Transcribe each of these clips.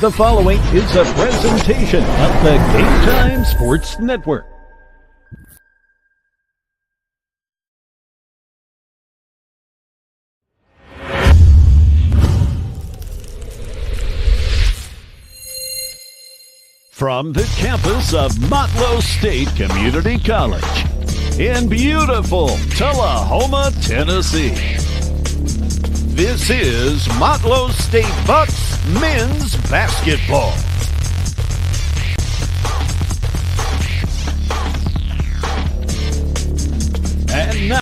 The following is a presentation of the Game Time Sports Network. From the campus of Motlow State Community College in beautiful Tullahoma, Tennessee, this is Motlow State Bucks men's basketball. And now,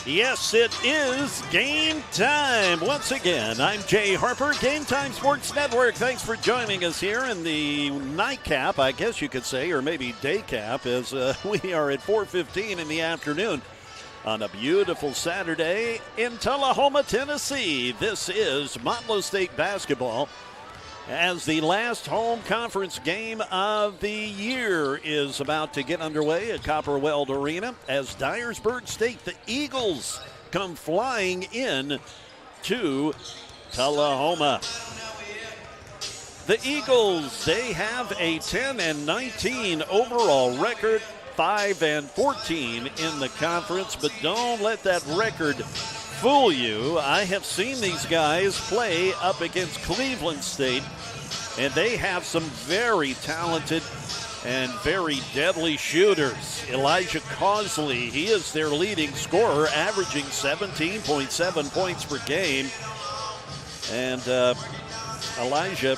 yes, it is game time. Once again, I'm Jay Harper, Game Time Sports Network. Thanks for joining us here in the nightcap, I guess you could say, or maybe day cap, as we are at 4:15 in the afternoon on a beautiful Saturday in Tullahoma, Tennessee. This is Motlow State basketball as the last home conference game of the year is about to get underway at Copperweld Arena as Dyersburg State, the Eagles, come flying in to Tullahoma. The Eagles, they have a 10-19 overall record, 5-14 in the conference, but don't let that record fool you. I have seen these guys play up against Cleveland State, and they have some very talented and very deadly shooters. Elijah Causley, he is their leading scorer, averaging 17.7 points per game. And Elijah,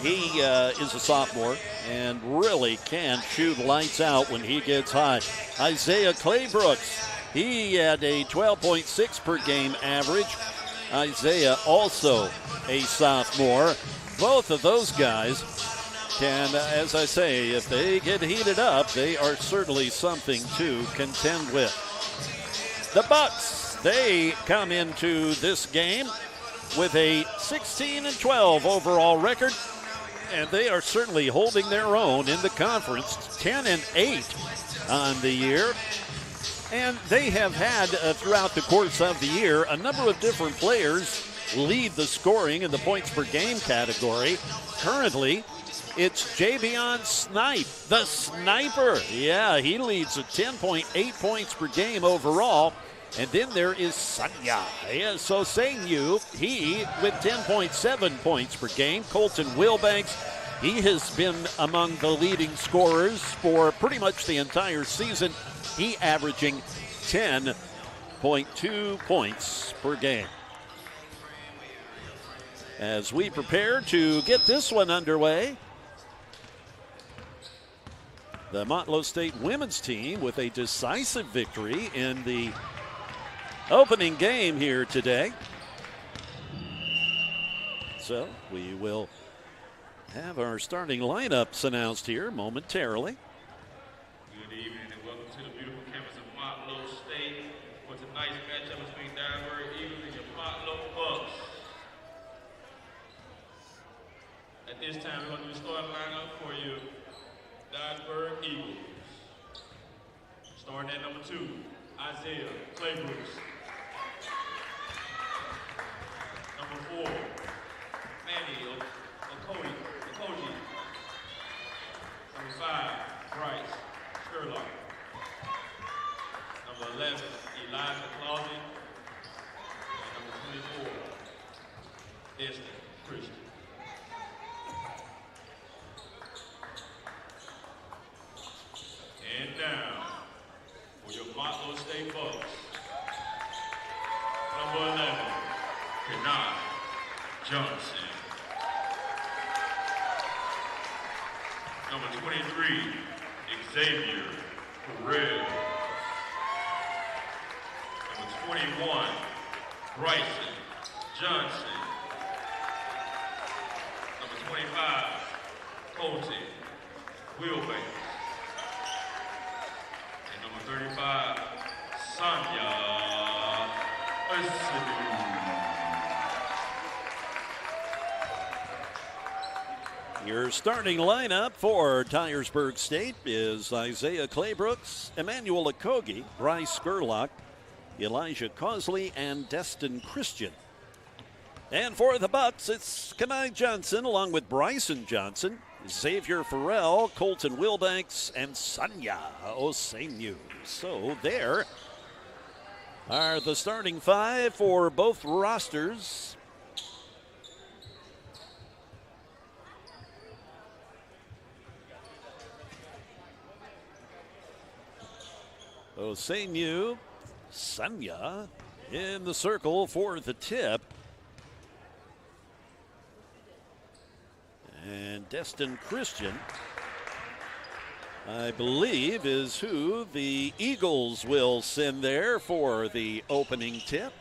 he is a sophomore and really can shoot lights out when he gets hot. Isaiah Claybrooks, he had a 12.6 per game average. Isaiah, also a sophomore. Both of those guys can, as I say, if they get heated up, they are certainly something to contend with. The Bucks, they come into this game with a 16-12 overall record, and they are certainly holding their own in the conference, 10-8 on the year. And they have had, throughout the course of the year, a number of different players lead the scoring in the points per game category. Currently, it's Javion Snipe, the sniper. Yeah, he leads at 10.8 points per game overall. And then there is Sanya. Yeah, so Sanyu, he with 10.7 points per game. Colton Wilbanks, he has been among the leading scorers for pretty much the entire season. He averaging 10.2 points per game. As we prepare to get this one underway, the Motlow State women's team with a decisive victory in the opening game here today. So we will have our starting lineups announced here momentarily. Good evening and welcome to the beautiful campus of Motlow State for tonight's matchup between Dyersburg Eagles and your Motlow Bucks. At this time, we're going to do the starting lineup for you, Dyersburg Eagles. Starting at number 2, Isaiah Claybrooks. Number 4, Manny Okoji. Number 5, Bryce Sherlock. Number 11, Elijah Clausen. And number 24, Destin Christian. And now, for your Motlow State Bucks, number 11, Kenai Johnson. Number 23, Xavier Perez. Number 21, Bryson Johnson. Number 25, Colton Wilbanks. And number 35, Sanya Asidu. Your starting lineup for Dyersburg State is Isaiah Claybrooks, Emmanuel Okogie, Bryce Skurlock, Elijah Causley, and Destin Christian. And for the Bucks, it's Kenai Johnson along with Bryson Johnson, Xavier Farrell, Colton Wilbanks, and Sanya Osenyu. So there are the starting five for both rosters. Osenyu, Sanya in the circle for the tip. And Destin Christian, I believe, is who the Eagles will send there for the opening tip.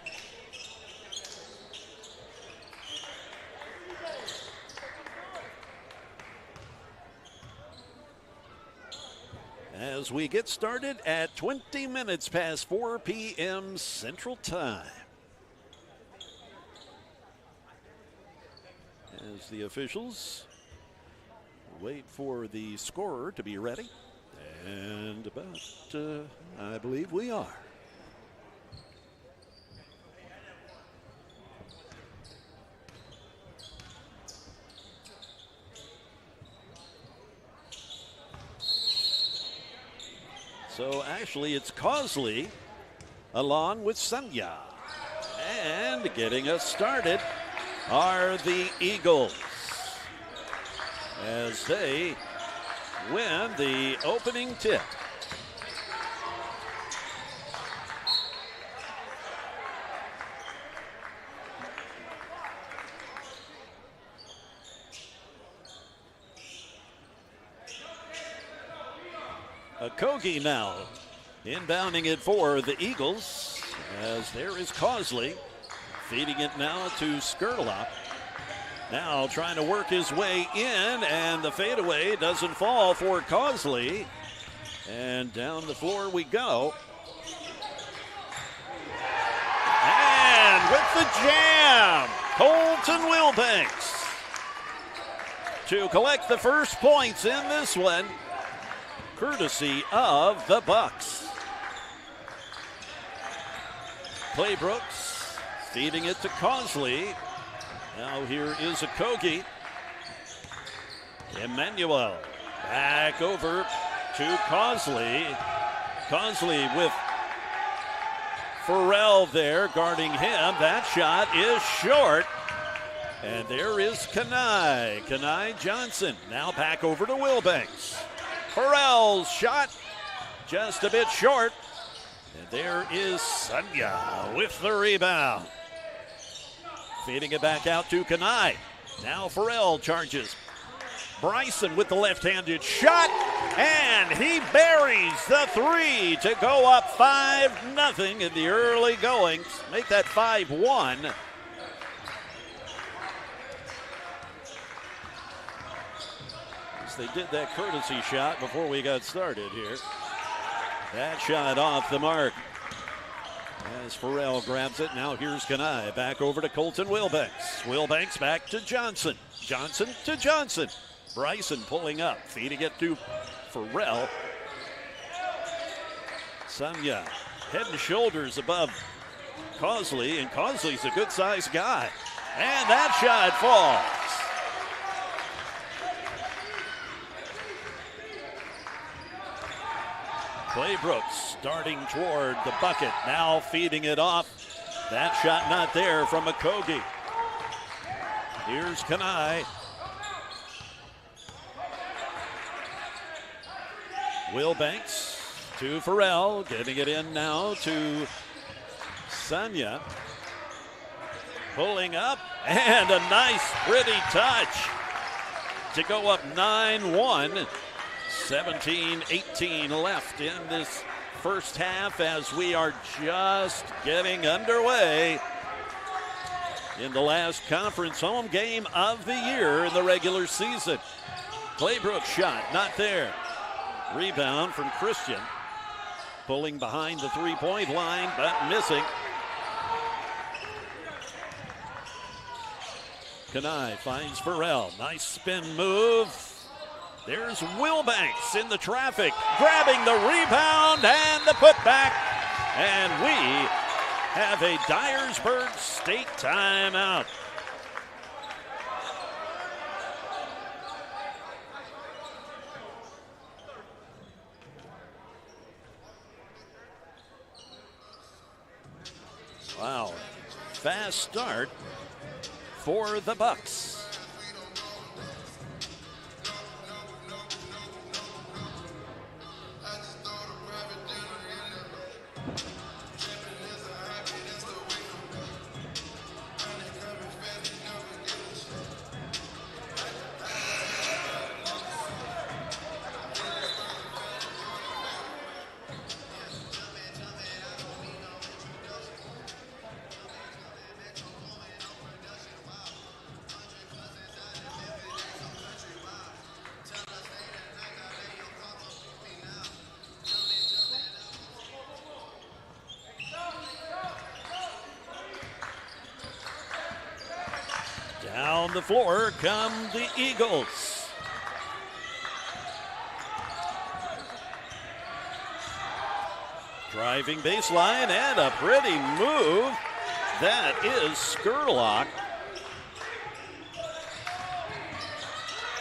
As we get started at 20 minutes past 4 p.m. Central Time. As the officials wait for the scorer to be ready. And about, I believe we are. So actually it's Causley along with Sanya. And getting us started are the Eagles as they win the opening tip. Okogie now inbounding it for the Eagles as there is Causley feeding it now to Skurlock. Now trying to work his way in, and the fadeaway doesn't fall for Causley. And down the floor we go. And with the jam, Colton Wilbanks to collect the first points in this one, courtesy of the Bucks. Clay Brooks feeding it to Causley. Now here is Okogie. Emmanuel back over to Causley. Causley with Farrell there guarding him. That shot is short. And there is Kenai Johnson. Now back over to Wilbanks. Farrell's shot just a bit short. And there is Sanya with the rebound. Feeding it back out to Kenai. Now Farrell charges. Bryson with the left-handed shot. And he buries the three to go up 5-0 in the early goings. Make that 5-1. They did that courtesy shot before we got started here. That shot off the mark. As Farrell grabs it, now here's Kenai. Back over to Colton Wilbanks. Wilbanks back to Johnson. Johnson to Johnson. Bryson pulling up, feeding it to Farrell. Sanya head and shoulders above Causley, and Causley's a good-sized guy. And that shot falls. Clay Brooks starting toward the bucket, now feeding it off. That shot not there from Okogie. Here's Kenai. Wilbanks to Farrell, getting it in now to Sanya. Pulling up, and a nice, pretty touch to go up 9-1. 17-18 left in this first half as we are just getting underway in the last conference home game of the year in the regular season. Claybrook shot, not there. Rebound from Christian. Pulling behind the three-point line, but missing. Kenai finds Farrell. Nice spin move. There's Wilbanks in the traffic, grabbing the rebound and the putback. And we have a Dyersburg State timeout. Fast start for the Bucks. Down the floor come the Eagles. Driving baseline and a pretty move. That is Skurlock.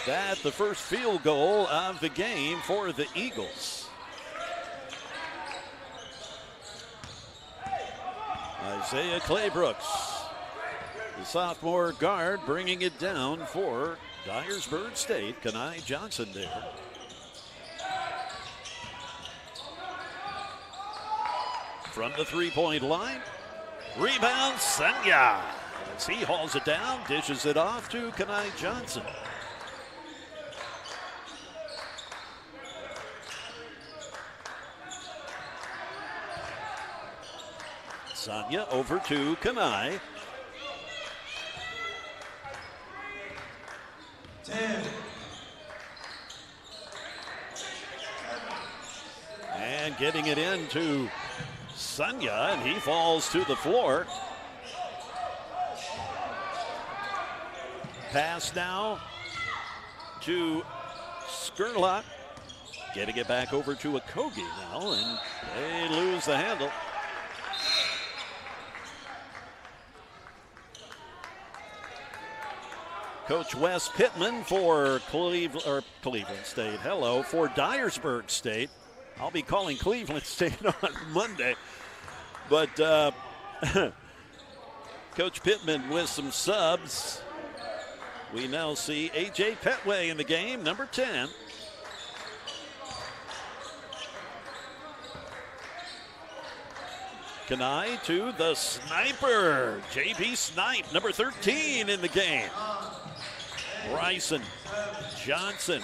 That's the first field goal of the game for the Eagles. Isaiah Claybrooks, the sophomore guard, bringing it down for Dyersburg State. Kenai Johnson there. From the three-point line, rebound Sanya. As he hauls it down, dishes it off to Kenai Johnson. Sanya over to Kenai. 10. And getting it into Sanya, and he falls to the floor. Pass now to Skurlock. Getting it back over to Okogie now, and they lose the handle. Coach Wes Pittman for Cleveland State. Hello, for Dyersburg State. I'll be calling Cleveland State on Monday. But Coach Pittman with some subs. We now see A.J. Petway in the game, number 10. Kenai to the sniper, J.B. Snipe, number 13 in the game. Bryson Johnson,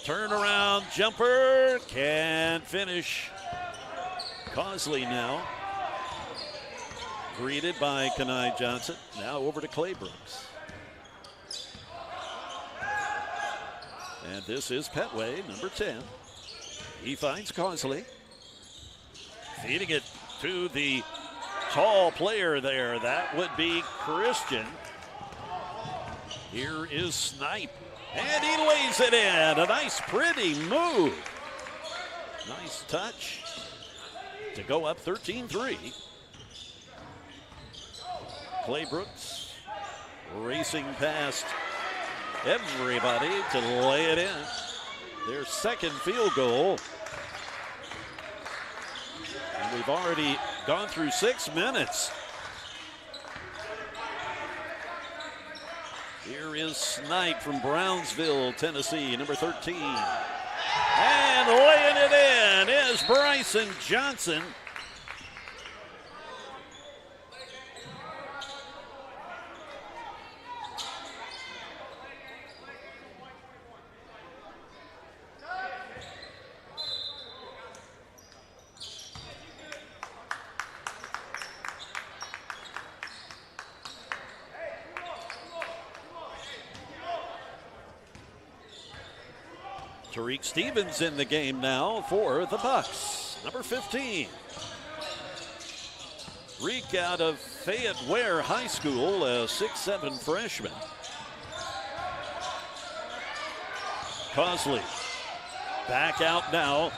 turnaround jumper, can't finish. Cosley now, greeted by Kenai Johnson. Now over to Claybrooks. And this is Petway, number 10. He finds Cosley, feeding it to the tall player there. That would be Christian. Here is Snipe, and he lays it in. A nice, pretty move. Nice touch to go up 13-3. Claybrooks racing past everybody to lay it in. Their second field goal. And we've already gone through 6 minutes. Here is Snipe from Brownsville, Tennessee, number 13. And laying it in is Bryson Johnson. Tariq Stevens in the game now for the Bucks, number 15. Reek out of Fayette Ware High School, a 6'7" freshman. Cosley back out now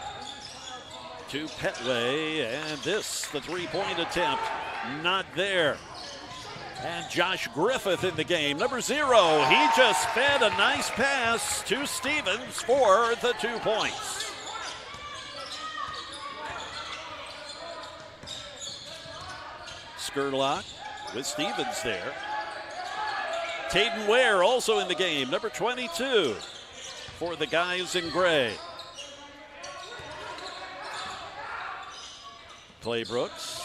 to Petway, and this, the three-point attempt, not there. And Josh Griffith in the game, number 0. He just fed a nice pass to Stevens for the 2 points. Skurlock with Stevens there. Taden Ware also in the game, number 22 for the guys in gray. Clay Brooks,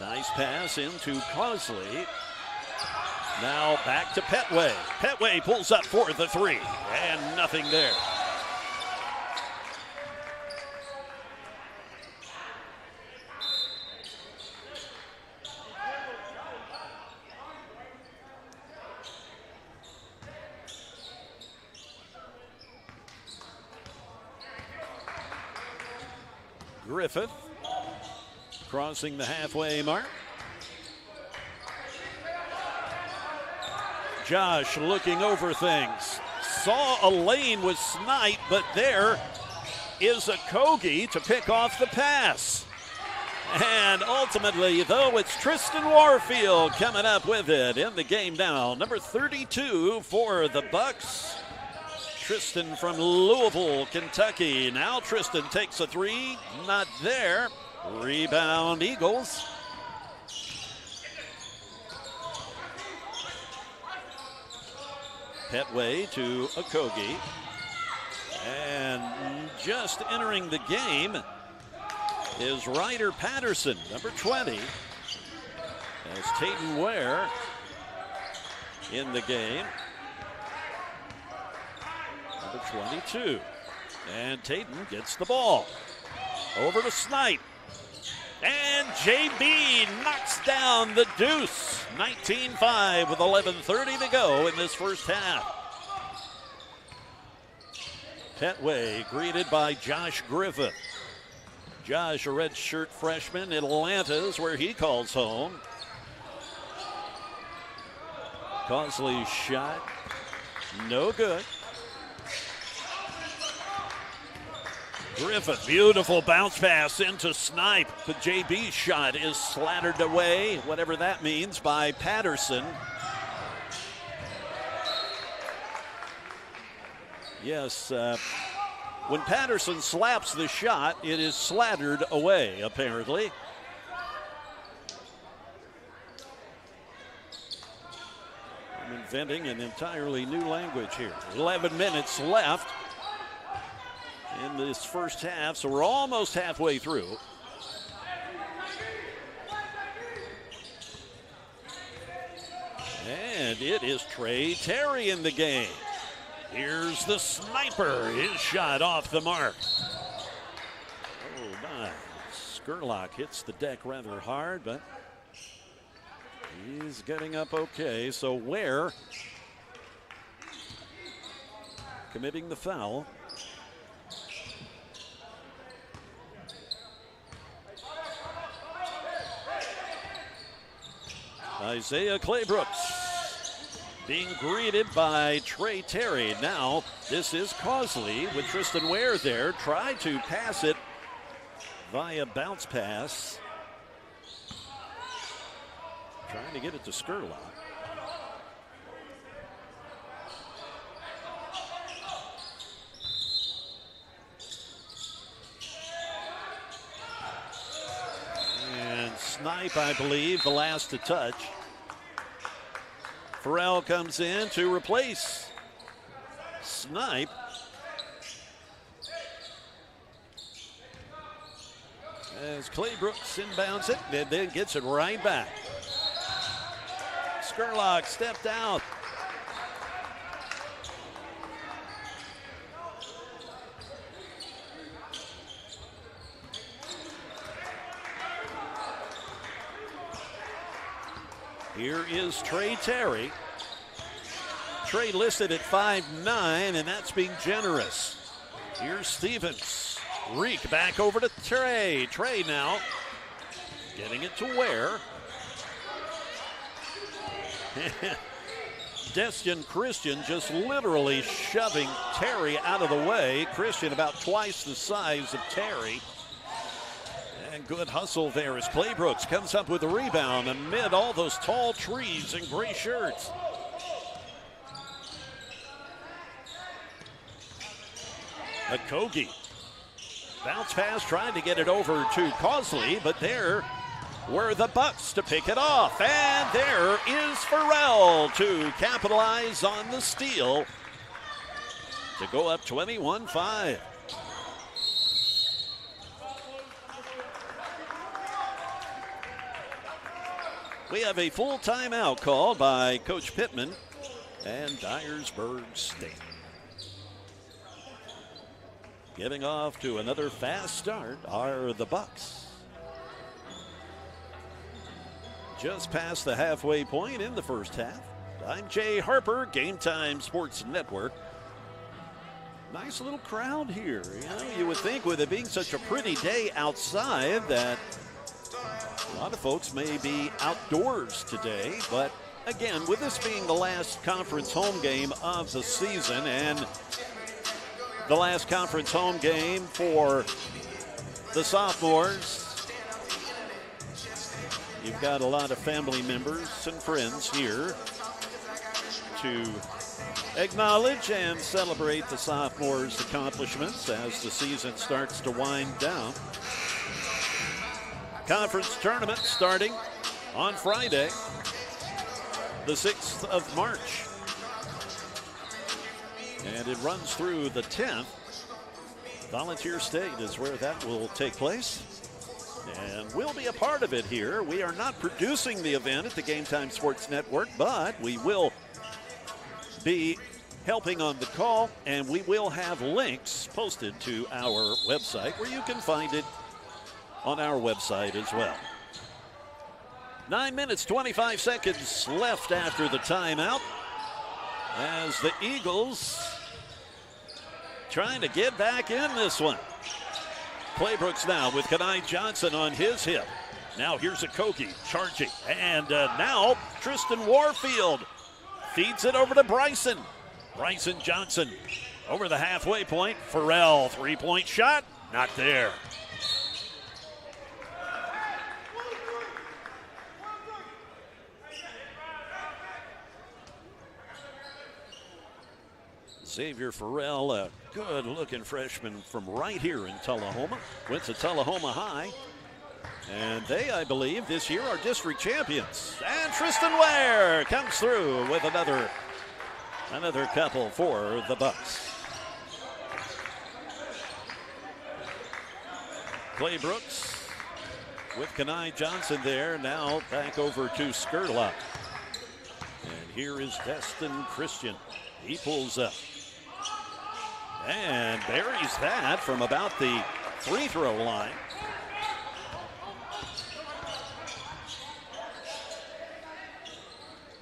nice pass into Cosley. Now back to Petway. Petway pulls up for the three, and nothing there. Griffith crossing the halfway mark. Josh looking over things. Saw a lane with Snipe, but there is a Kogi to pick off the pass. And ultimately, though, it's Tristan Warfield coming up with it in the game now. Number 32 for the Bucks. Tristan from Louisville, Kentucky. Now Tristan takes a three, not there. Rebound Eagles. Petway to Okogie. And just entering the game is Ryder Patterson, number 20. As Taden Ware in the game. Number 22. And Taden gets the ball. Over to Snipe. And JB knocks down the deuce. 19-5 with 11:30 to go in this first half. Petway greeted by Josh Griffith. Josh, a redshirt freshman in Atlanta's where he calls home. Cosley's shot, no good. Griffith, beautiful bounce pass into Snipe. The JB shot is slattered away, whatever that means, by Patterson. Yes, when Patterson slaps the shot, it is slattered away, apparently. I'm inventing an entirely new language here. 11 minutes left in this first half, so we're almost halfway through. And it is Trey Terry in the game. Here's the sniper. His shot off the mark. Oh my. Skurlock hits the deck rather hard, but he's getting up okay. So Ware committing the foul. Isaiah Claybrooks being greeted by Trey Terry. Now this is Cosley with Tristan Ware there. Tried to pass it via bounce pass. Trying to get it to Skurlock. And Snipe, I believe, the last to touch. Farrell comes in to replace Snipe. As Claybrooks inbounds it, and then gets it right back. Skurlock stepped out. Here is Trey Terry. Trey listed at 5'9", and that's being generous. Here's Stevens. Reek back over to Trey. Trey now getting it to Ware. Destian Christian just literally shoving Terry out of the way. Christian about twice the size of Terry. And good hustle there as Claybrooks comes up with a rebound amid all those tall trees and gray shirts. Okogie. Bounce pass trying to get it over to Cosley, but there were the Bucks to pick it off. And there is Farrell to capitalize on the steal to go up 21-5. We have a full timeout called by Coach Pittman and Dyersburg State. Giving off to another fast start are the Bucks. Just past the halfway point in the first half. I'm Jay Harper, Game Time Sports Network. Nice little crowd here. You know, you would think with it being such a pretty day outside that a lot of folks may be outdoors today, but again, with this being the last conference home game of the season and the last conference home game for the sophomores, you've got a lot of family members and friends here to acknowledge and celebrate the sophomores' accomplishments as the season starts to wind down. Conference tournament starting on Friday, the 6th of March. And it runs through the 10th. Volunteer State is where that will take place. And we'll be a part of it here. We are not producing the event at the Game Time Sports Network, but we will be helping on the call, and we will have links posted to our website where you can find it on our website as well. 9 minutes, 25 seconds left after the timeout as the Eagles trying to get back in this one. Claybrooks now with Kenai Johnson on his hip. Now here's a Koki charging. And now Tristan Warfield feeds it over to Bryson. Bryson Johnson over the halfway point. Farrell, three-point shot, not there. Xavier Farrell, a good-looking freshman from right here in Tullahoma. Went to Tullahoma High. And they, I believe, this year are district champions. And Tristan Ware comes through with another couple for the Bucks. Clay Brooks with Kenai Johnson there. Now back over to Skurlock. And here is Destin Christian. He pulls up and buries that from about the free throw line.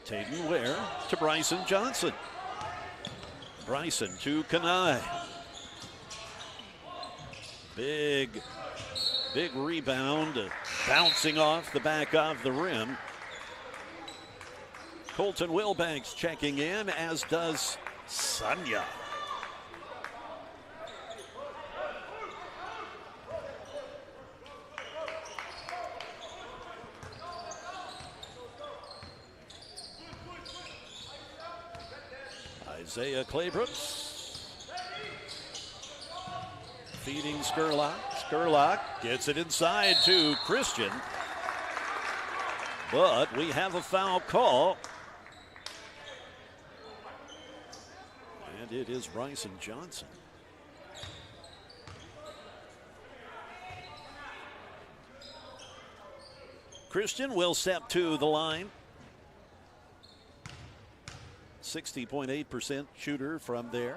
Tayden Ware to Bryson Johnson. Bryson to Kenai. Big rebound, bouncing off the back of the rim. Colton Wilbanks checking in, as does Sunya. Isaiah Claybrooks feeding Skurlock. Skurlock gets it inside to Christian. But we have a foul call. And it is Bryson Johnson. Christian will step to the line. 60.8% shooter from there.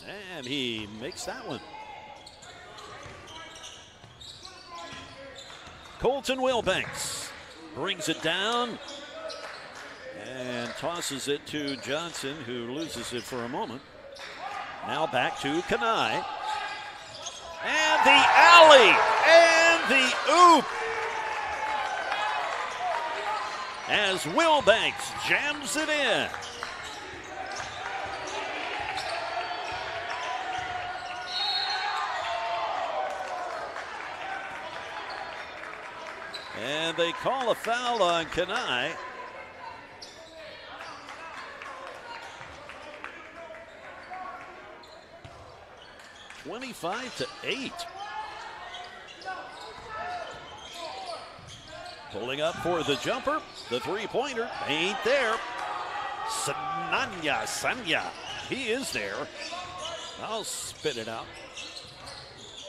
And he makes that one. Colton Wilbanks brings it down and tosses it to Johnson, who loses it for a moment. Now back to Kenai. And the alley and the oop as Wilbanks jams it in. And they call a foul on Kenai. (25-8). Pulling up for the jumper. The three-pointer ain't there. Sanya. He is there. I'll spit it out.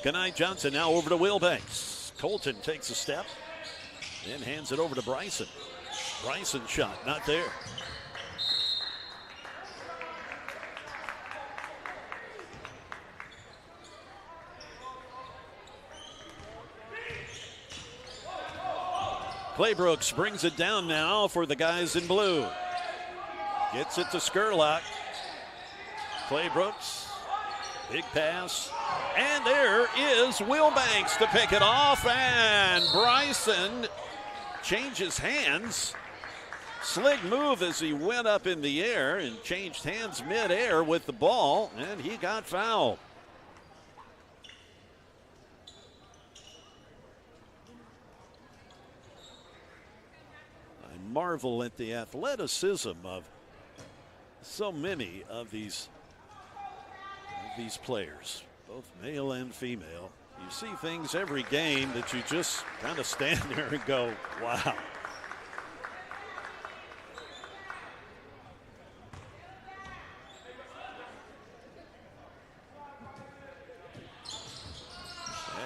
Kenai Johnson now over to Wilbanks. Colton takes a step and hands it over to Bryson. Bryson shot, not there. Claybrooks brings it down now for the guys in blue. Gets it to Skurlock. Claybrooks, big pass. And there is Wilbanks to pick it off. And Bryson changes hands. Slick move as he went up in the air and changed hands mid-air with the ball. And he got fouled. I marvel at the athleticism of so many of these players, both male and female. You see things every game that you just kind of stand there and go, wow.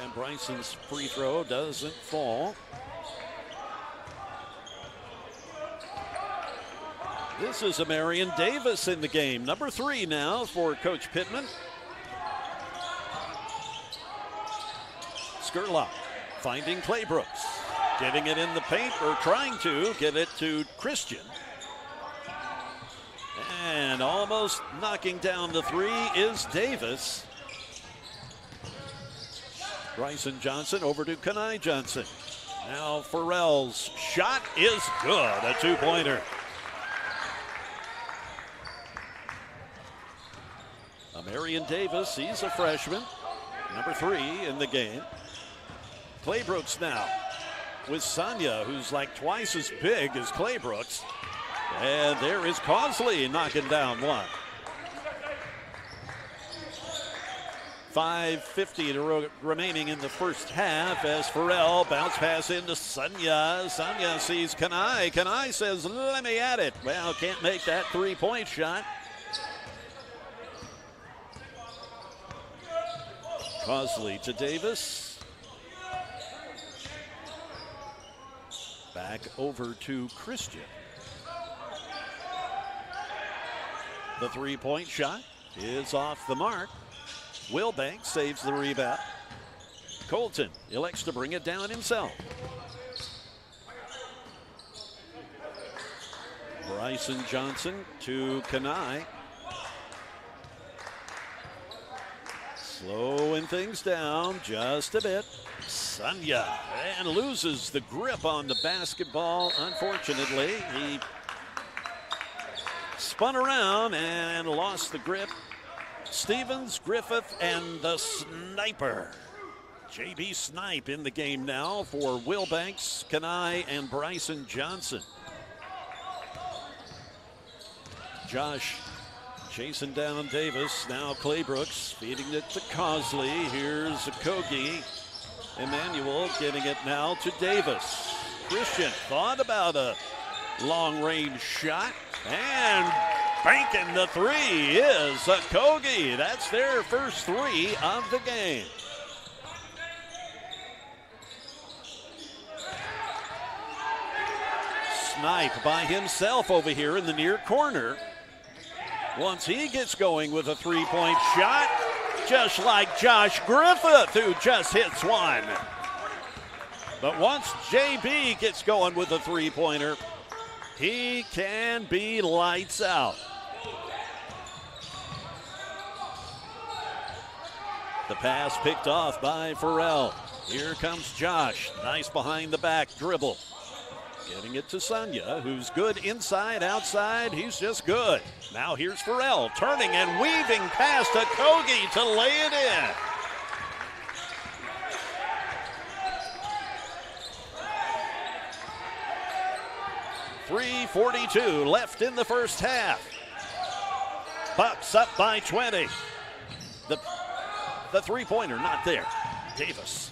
And Bryson's free throw doesn't fall. This is a Marion Davis in the game. Number 3 now for Coach Pittman. Skurlock finding Claybrooks. Getting it in the paint, or trying to get it to Christian. And almost knocking down the 3 is Davis. Bryson Johnson over to Kenai Johnson. Now Farrell's shot is good, a two-pointer. Marion Davis, he's a freshman, number 3 in the game. Claybrooks now with Sanya, who's like twice as big as Claybrooks. And there is Causley knocking down one. 5:50 remaining in the first half as Farrell bounce pass into Sanya. Sanya sees Kenai. Kenai says, let me at it. Well, can't make that three-point shot. Causley to Davis. Back over to Christian. The three-point shot is off the mark. Wilbanks saves the rebound. Colton elects to bring it down himself. Bryson Johnson to Kenai. Slowing things down just a bit. Sanya, and loses the grip on the basketball. Unfortunately, he spun around and lost the grip. Stevens, Griffith, and the sniper. JB Snipe in the game now for Wilbanks, Kenai, and Bryson Johnson. Josh chasing down Davis. Now Claybrooks feeding it to Causley. Here's Okogie. Emmanuel getting it now to Davis. Christian thought about a long-range shot. And banking the 3 is Okogie. That's their first 3 of the game. Snipe by himself over here in the near corner. Once he gets going with a three-point shot, just like Josh Griffith, who just hits one. But once JB gets going with a three-pointer, he can be lights out. The pass picked off by Farrell. Here comes Josh. Nice behind the back dribble. Getting it to Sanya, who's good inside, outside. He's just good. Now here's Farrell turning and weaving past Okogie to lay it in. 3:42 left in the first half. Bucks up by 20. The three-pointer not there. Davis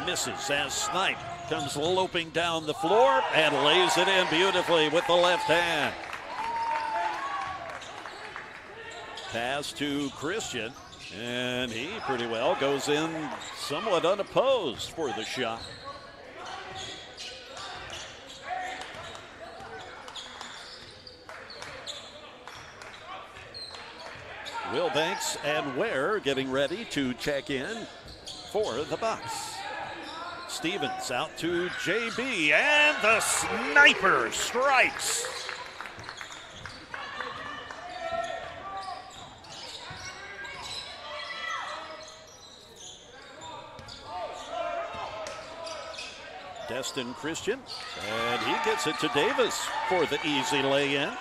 misses as Snipe comes loping down the floor and lays it in beautifully with the left hand. Pass to Christian, and he pretty well goes in somewhat unopposed for the shot. Wilbanks and Ware getting ready to check in for the Bucks. Stevens out to JB, and the sniper strikes. Destin Christian, and he gets it to Davis for the easy lay-in.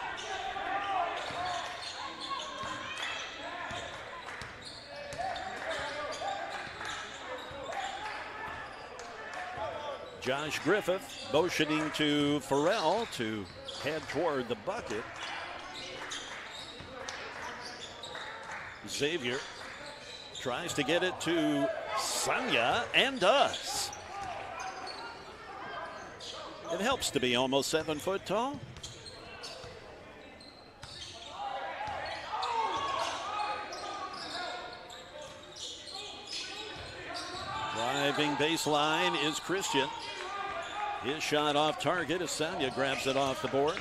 Josh Griffith motioning to Farrell to head toward the bucket. Xavier tries to get it to Sanya and does. It helps to be almost 7 foot tall. Driving baseline is Christian. His shot off target as Sanya grabs it off the board.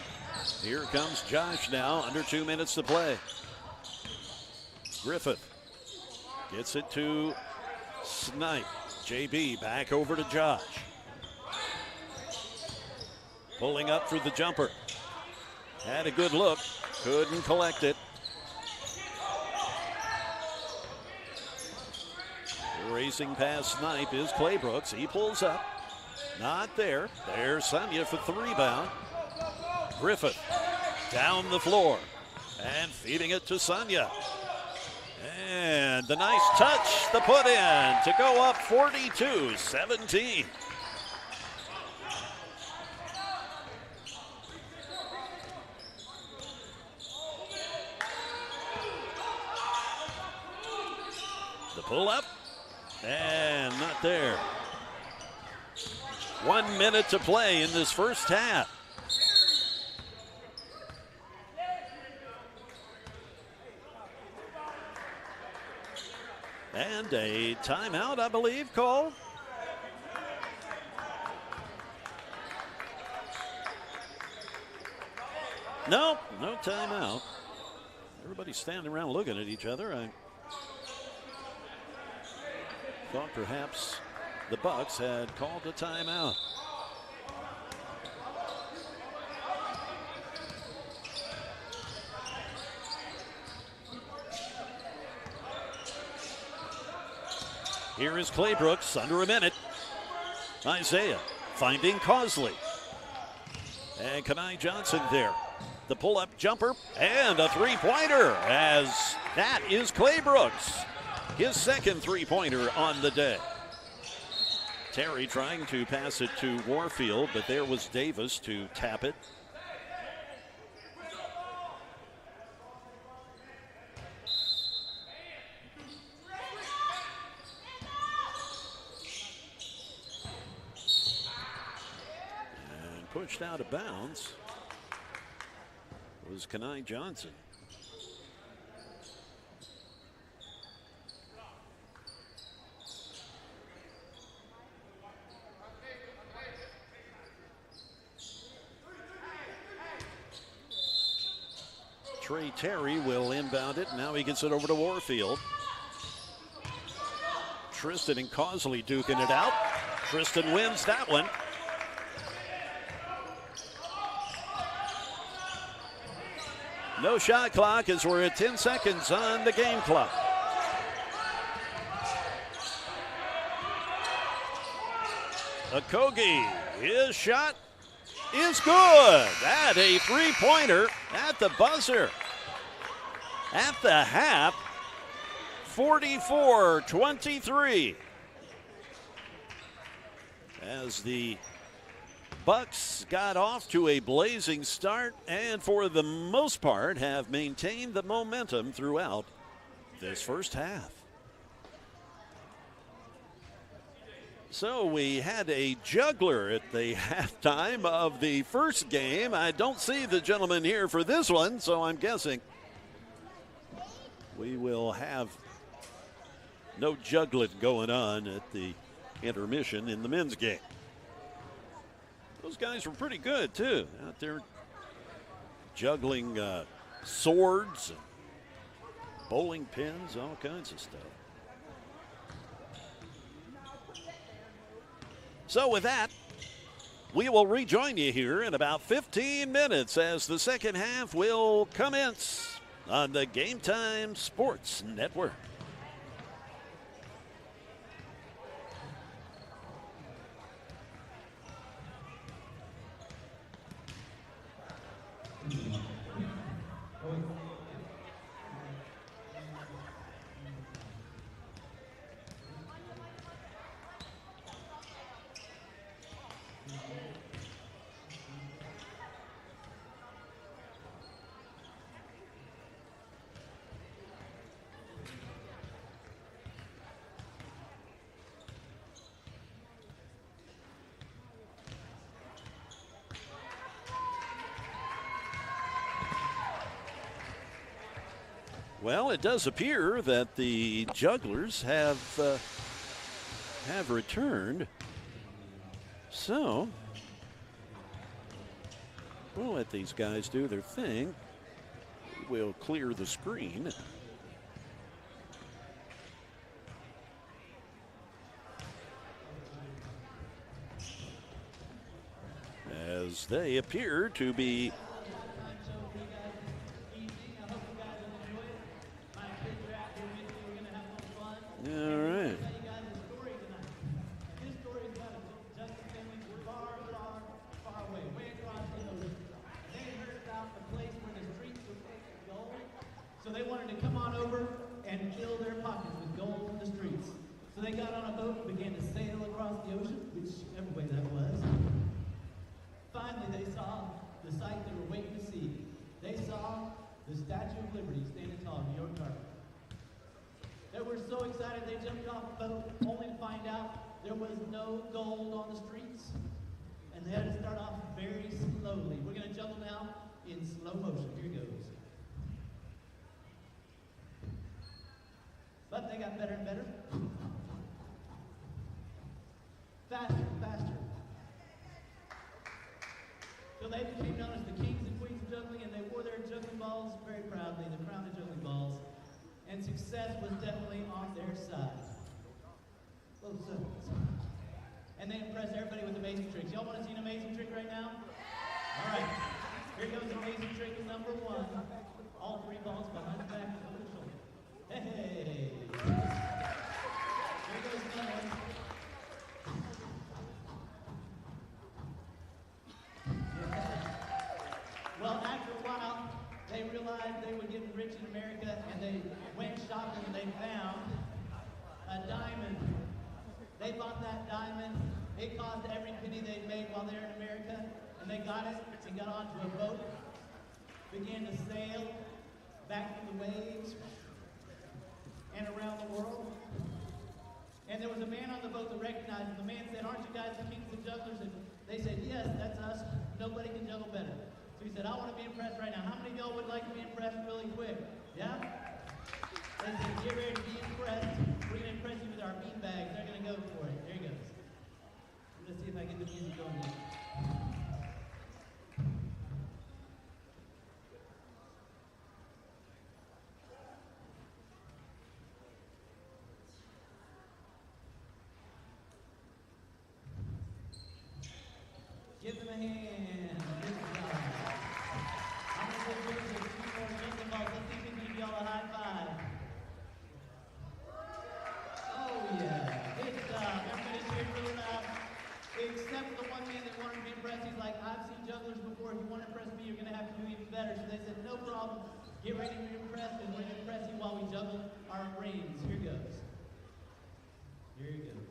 Here comes Josh now, under 2 minutes to play. Griffith gets it to Snipe. JB back over to Josh. Pulling up for the jumper. Had a good look, couldn't collect it. Racing past Snipe is Claybrooks. He pulls up. Not there. There's Sanya for the rebound. Griffith down the floor and feeding it to Sanya. And the nice touch, the put in to go up 42-17. The pull up and not there. 1 minute to play in this first half. And a timeout, I believe, call. No timeout. Everybody's standing around looking at each other. I thought perhaps the Bucks had called a timeout. Here is Claybrooks, under a minute. Isaiah finding Causley. And Kenai Johnson there. The pull-up jumper and a three-pointer, as that is Claybrooks. His second three-pointer on the day. Terry trying to pass it to Warfield, but there was Davis to tap it. And pushed out of bounds was Kenai Johnson. Trey Terry will inbound it. Now he gets it over to Warfield. Tristan and Causley duking it out. Tristan wins that one. No shot clock as we're at 10 seconds on the game clock. Okogie, his shot is good. At a three-pointer at the buzzer. At the half, 44-23. As the Bucks got off to a blazing start and for the most part have maintained the momentum throughout this first half. So we had a juggler at the halftime of the first game. I don't see the gentleman here for this one, so I'm guessing we will have no juggling going on at the intermission in the men's game. Those guys were pretty good, too, out there juggling swords, and bowling pins, all kinds of stuff. So with that, we will rejoin you here in about 15 minutes as the second half will commence on the Game Time Sports Network. Well, it does appear that the jugglers have returned. So we'll let these guys do their thing. We'll clear the screen. As they appear to be better and better. Faster, faster. So they became known as the kings and queens of juggling, and they wore their juggling balls very proudly, the crown of juggling balls. And success was definitely on their side. And they impressed everybody with amazing tricks. Y'all want to see an amazing trick right now? All right. Here goes amazing trick number one. All three balls behind the back, over the shoulder. Hey! Here goes another one. Well, after a while, they realized they were getting rich in America, and they went shopping and they found a diamond. They bought that diamond. It cost every penny they'd made while they were in America, and they got it and got onto a boat, began to sail back through the waves and around the world. And there was a man on the boat that recognized him. The man said, "Aren't you guys the kings of jugglers?" And they said, "Yes, that's us. Nobody can juggle better." So he said, "I want to be impressed right now. How many of y'all would like to be impressed really quick?" Yeah? They said, "Get ready to be impressed. We're going to impress you with our bean bags." They're going to go for it. There he goes. Let's see if I get the music going here. Give them a hand. Good job. I'm going to go bring you 2 more juggling balls. Let's see if we can give y'all a high five. Oh, yeah. Good job. Everybody cheered really loud. Except for the one man that wanted to be impressed. He's like, "I've seen jugglers before. If you want to impress me, you're going to have to do even better." So they said, "No problem. Get ready to be impressed, and we're going to impress you while we juggle our reins." Here goes. Here he goes.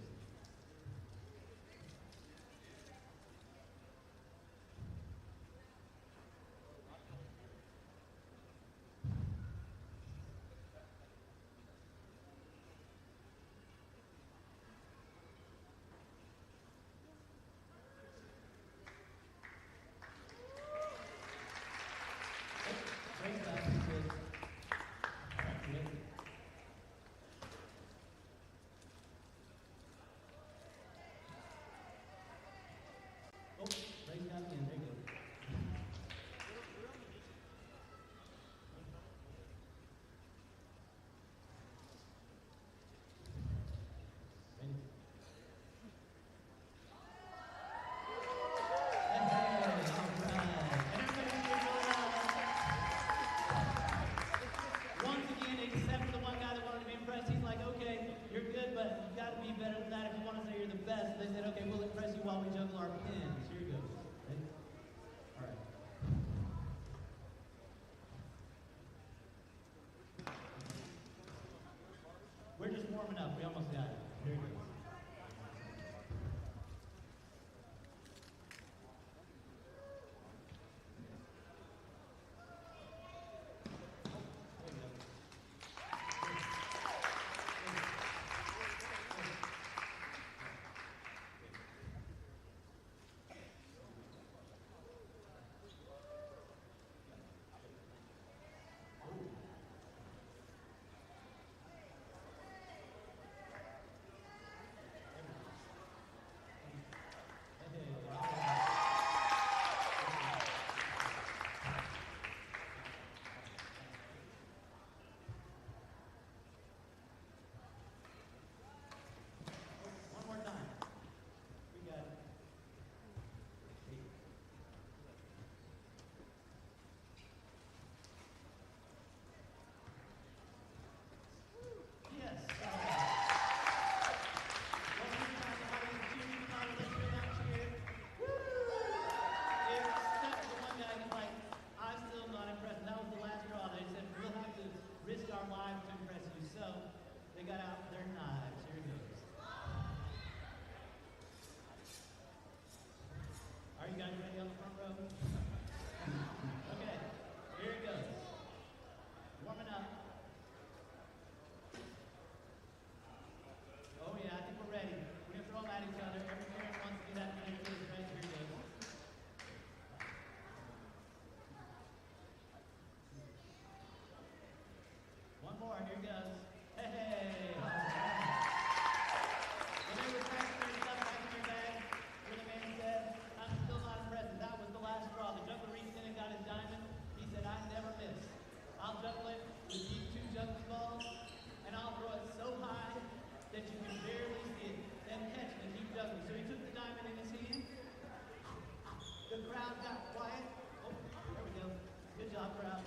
job, crowd.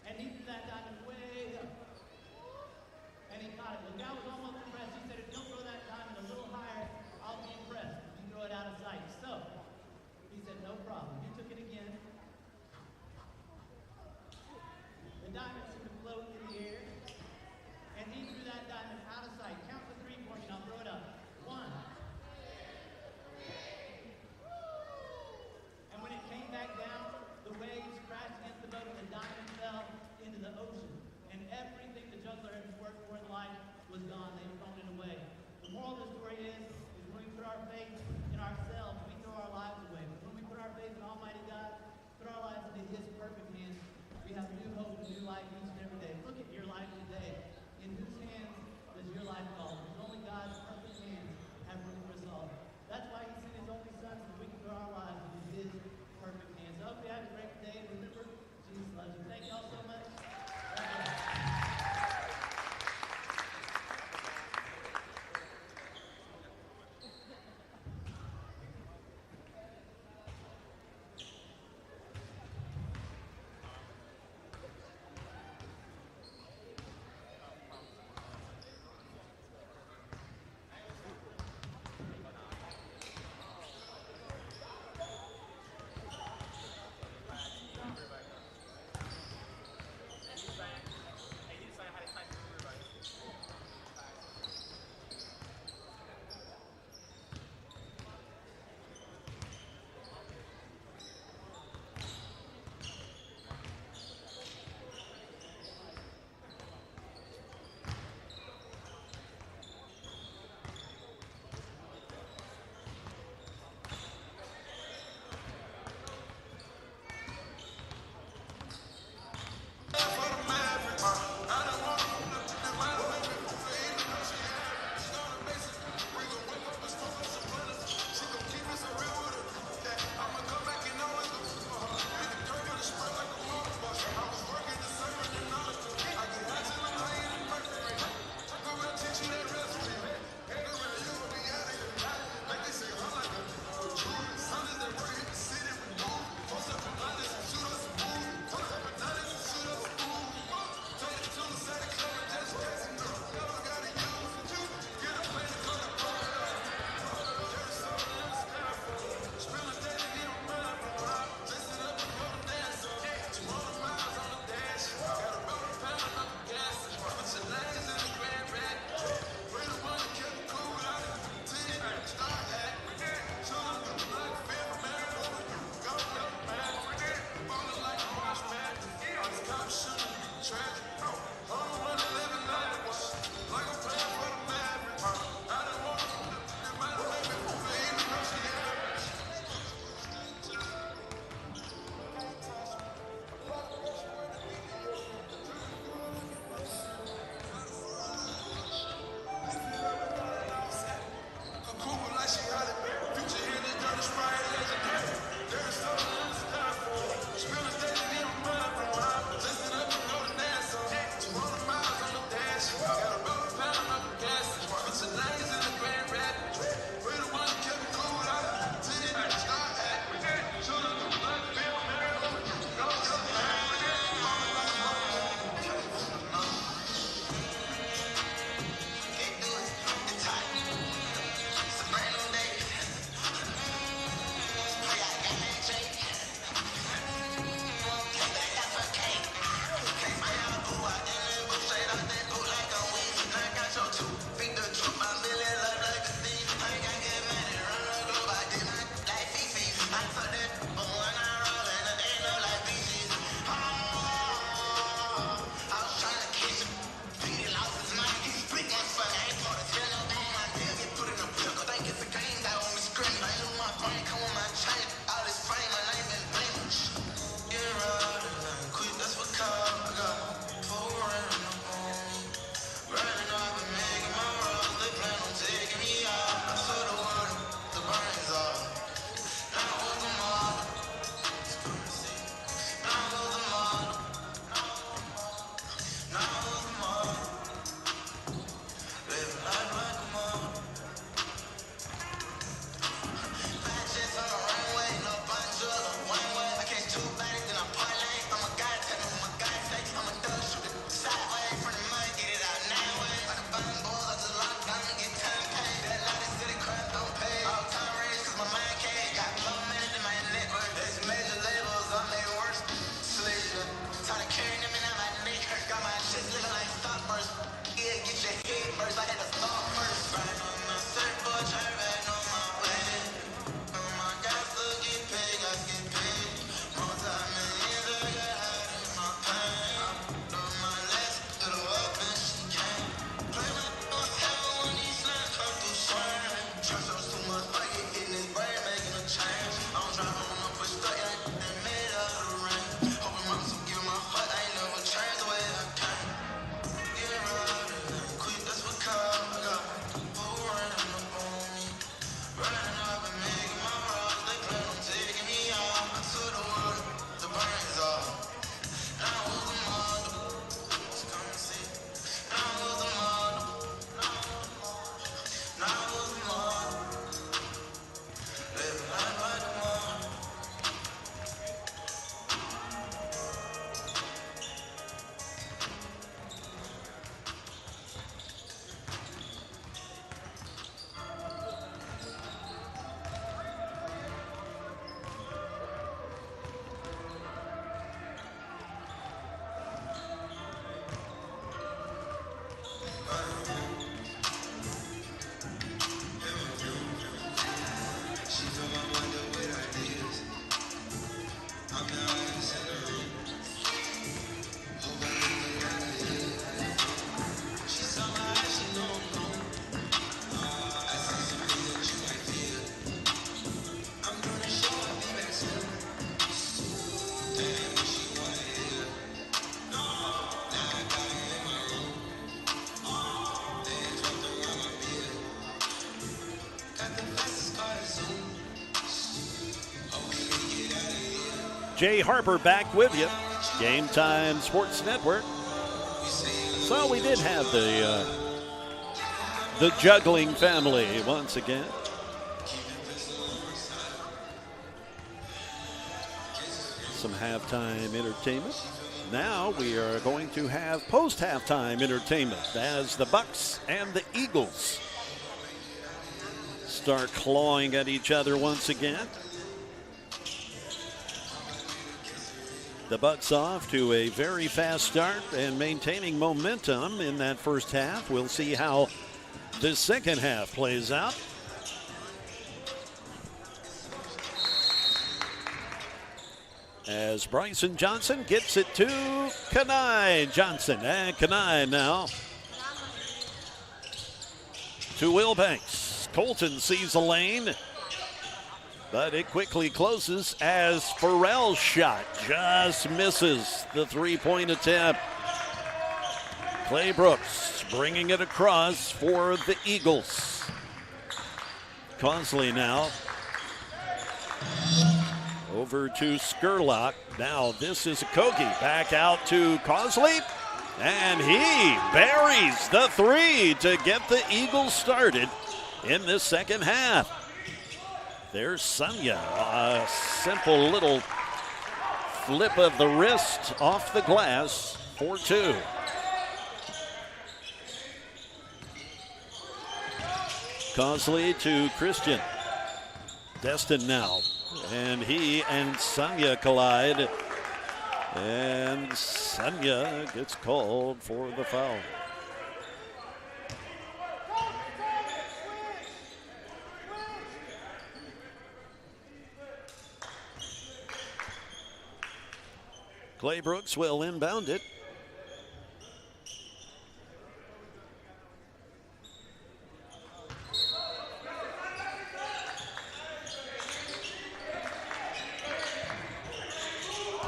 And he threw that diamond way up. And he caught it. The guy was almost impressed. He said, if you'll throw that diamond a little higher, I'll be impressed. You throw it out of sight. So, he said, no problem. He took it again. The diamond seemed to float in the air. And he threw that diamond out of sight. Count to 3 for me and I'll throw it up. 1. And when it came back down, the waves crashed against the boat. Jay Harper back with you. Game Time Sports Network. So we did have the juggling family once again. Some halftime entertainment. Now we are going to have post-halftime entertainment as the Bucks and the Eagles start clawing at each other once again. The Bucks off to a very fast start and maintaining momentum in that first half. We'll see how the second half plays out. As Bryson Johnson gets it to Kanai Johnson. And Kanai now to Wilbanks. Colton sees a lane, but it quickly closes as Farrell's shot just misses the three-point attempt. Clay Brooks bringing it across for the Eagles. Consley now over to Skurlock. Now this is Kogi back out to Consley, and he buries the three to get the Eagles started in this second half. There's Sonia, a simple little flip of the wrist off the glass for two. Consley to Christian. Destin now, and he and Sonia collide, and Sonia gets called for the foul. Clay Brooks will inbound it.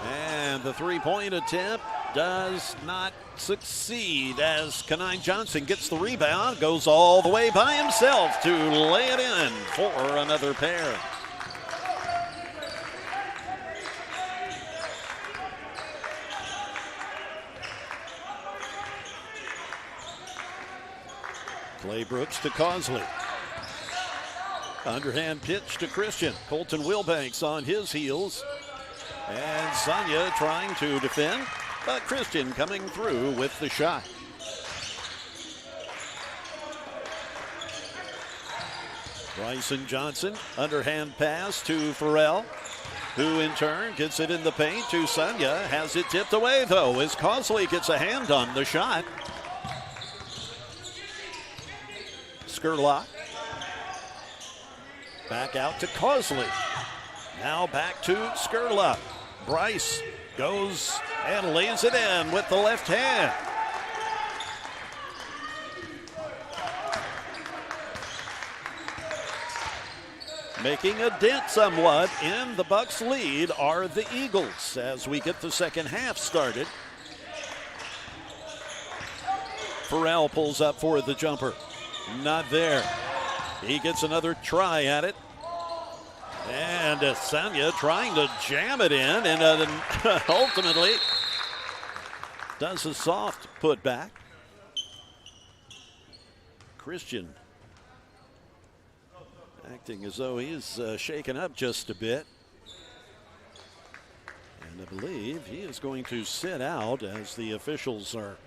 And the three-point attempt does not succeed as Kanai Johnson gets the rebound, goes all the way by himself to lay it in for another pair. Clay Brooks to Consley. Underhand pitch to Christian. Colton Wilbanks on his heels. And Sonia trying to defend, but Christian coming through with the shot. Bryson Johnson, underhand pass to Farrell, who in turn gets it in the paint to Sonia. Has it tipped away though as Consley gets a hand on the shot. Skurlock. Back out to Consley. Now back to Skurlock. Bryce goes and lays it in with the left hand. Making a dent somewhat in the Bucks' lead are the Eagles as we get the second half started. Farrell pulls up for the jumper. Not there. He gets another try at it. And Sonia trying to jam it in, and ultimately does a soft putback. Christian acting as though he's shaken up just a bit. And I believe he is going to sit out as the officials are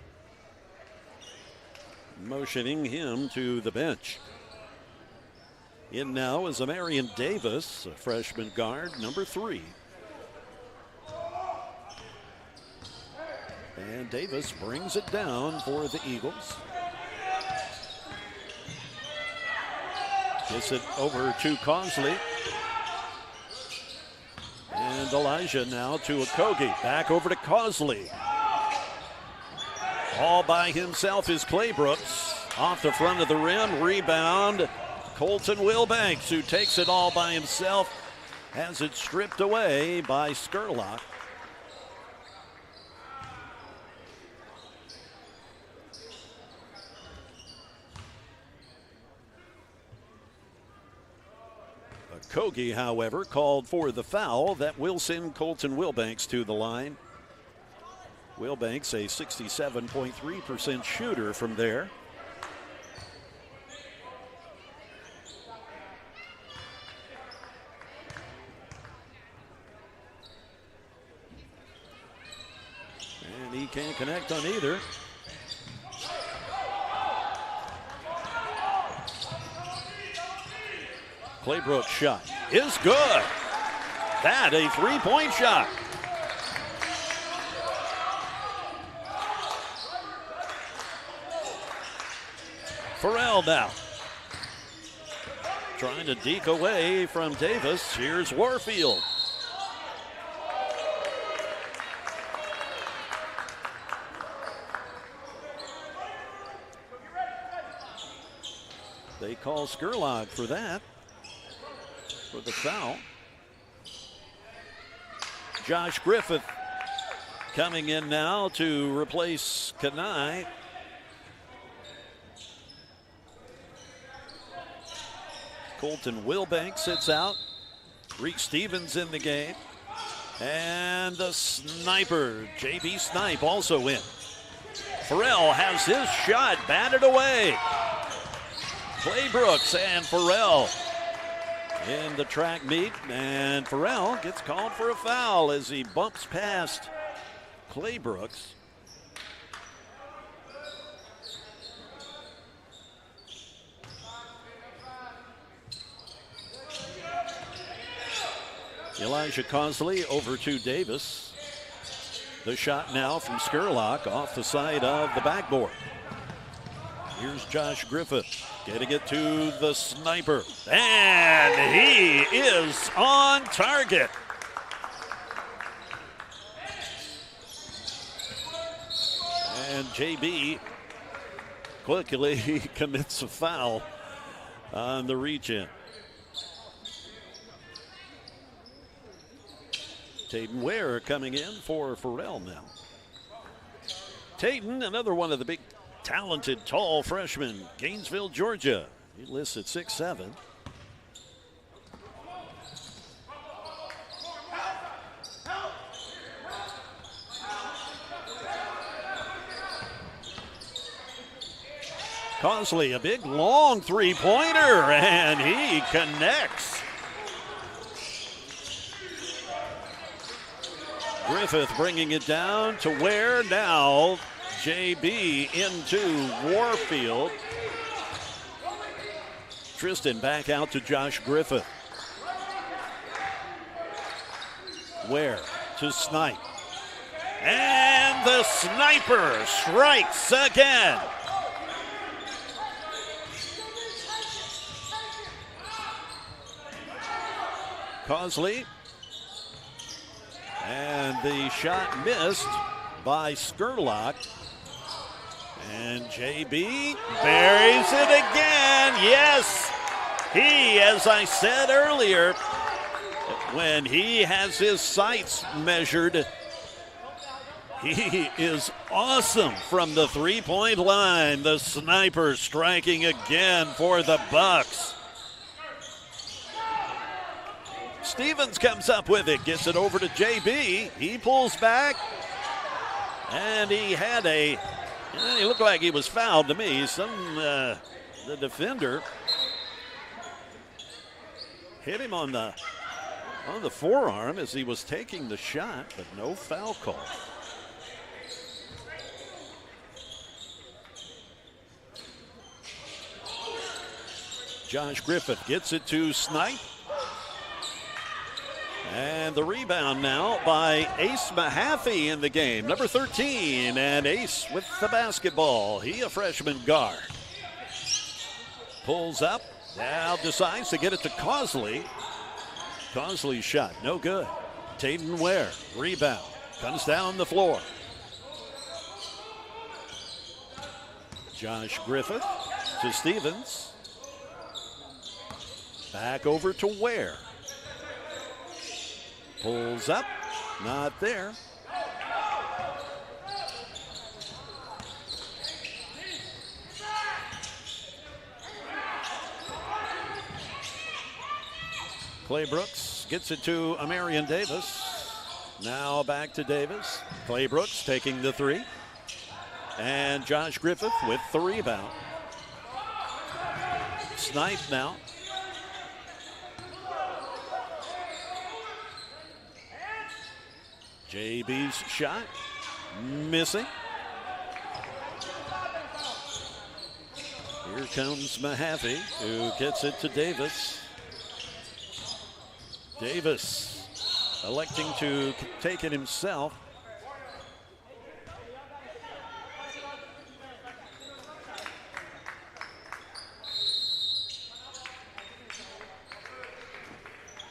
motioning him to the bench. In now is Marion Davis, a freshman guard, number 3. And Davis brings it down for the Eagles. Gets it over to Consley. And And Elijah now to Okogie. Back over to Causley. All by himself is Claybrooks. Off the front of the rim. Rebound. Colton Wilbanks, who takes it all by himself. Has it stripped away by Skurlock. Okogie, however, called for the foul that will send Colton Wilbanks to the line. Wilbanks, a 67.3% shooter from there. And he can't connect on either. Claybrooks' shot is good. That a three-point shot. Farrell now. Trying to deke away from Davis. Here's Warfield. They call Skurlock for that. For the foul. Josh Griffith coming in now to replace Kanai. Colton Wilbanks sits out. Reek Stevens in the game. And the sniper, JB Snipe, also in. Farrell has his shot batted away. Claybrooks and Farrell in the track meet, and Farrell gets called for a foul as he bumps past Claybrooks. Elijah Causley over to Davis. The shot now from Skurlock off the side of the backboard. Here's Josh Griffith getting it to the sniper. And he is on target. And JB quickly commits a foul on the reach-in. Tayton Ware coming in for Farrell now. Tayton, another one of the big talented, tall freshmen, Gainesville, Georgia. He lists at 6'7". Causley, a big, long three-pointer, and he connects. Griffith bringing it down to Ware now. JB into Warfield. Tristan back out to Josh Griffith. Ware to Snipe. And the sniper strikes again. Causley. And the shot missed by Skurlock. And JB buries it again. Yes, he, as I said earlier, when he has his sights measured, he is awesome from the three-point line. The sniper striking again for the Bucks. Stevens comes up with it, gets it over to JB. He pulls back, and he had he looked like he was fouled to me. The defender hit him on the forearm as he was taking the shot, but no foul call. Josh Griffith gets it to Snipe. And the rebound now by Ace Mahaffey in the game, number 13. And Ace with the basketball. He a freshman guard. Pulls up, now decides to get it to Causley. Causley's shot, no good. Taden Ware, rebound, comes down the floor. Josh Griffith to Stevens. Back over to Ware. Pulls up, not there. Clay Brooks gets it to Amarian Davis. Now back to Davis. Clay Brooks taking the three. And Josh Griffith with the rebound. Snipe now. JB's shot missing. Here comes Mahaffey, who gets it to Davis. Davis electing to take it himself.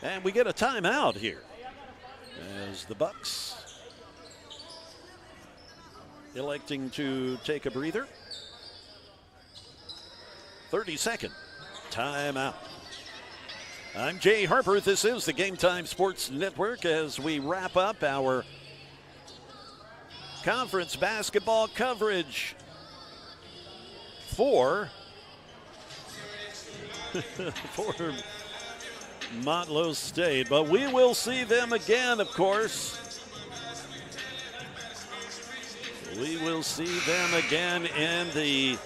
And we get a timeout here as the Bucks electing to take a breather. 30-second timeout. I'm Jay Harper. This is the Game Time Sports Network as we wrap up our conference basketball coverage for Motlow State, but we will see them again, of course. We will see them again in the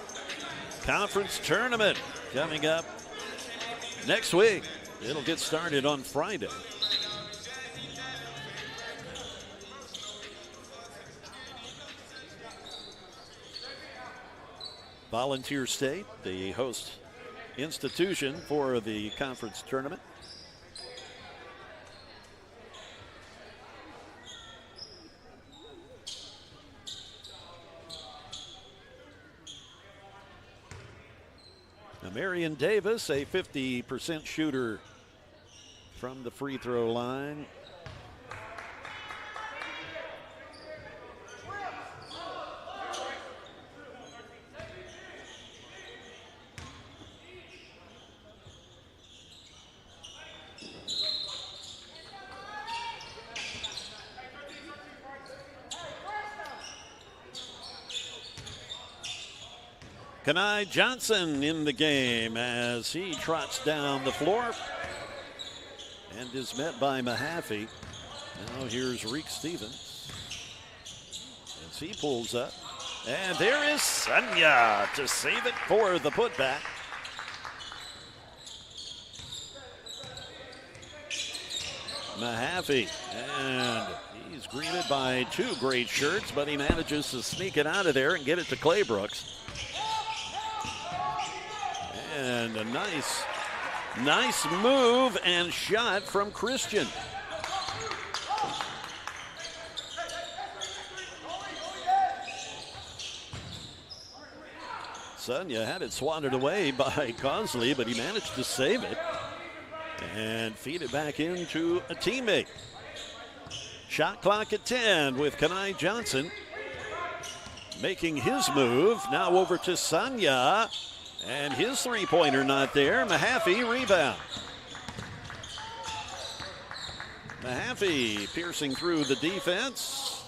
conference tournament coming up next week. It'll get started on Friday. Volunteer State, the host institution for the conference tournament. Marion Davis, a 50% shooter from the free throw line. Kenai Johnson in the game as he trots down the floor and is met by Mahaffey. Now here's Reek Stevens as he pulls up. And there is Sunya to save it for the putback. Mahaffey, and he's greeted by two great shirts, but he manages to sneak it out of there and get it to Clay Brooks. And a nice move and shot from Christian. Sunya had it swatted away by Cosley, but he managed to save it and feed it back into a teammate. Shot clock at 10 with Kenai Johnson making his move. Now over to Sunya. And his three-pointer not there. Mahaffey rebound. Mahaffey piercing through the defense.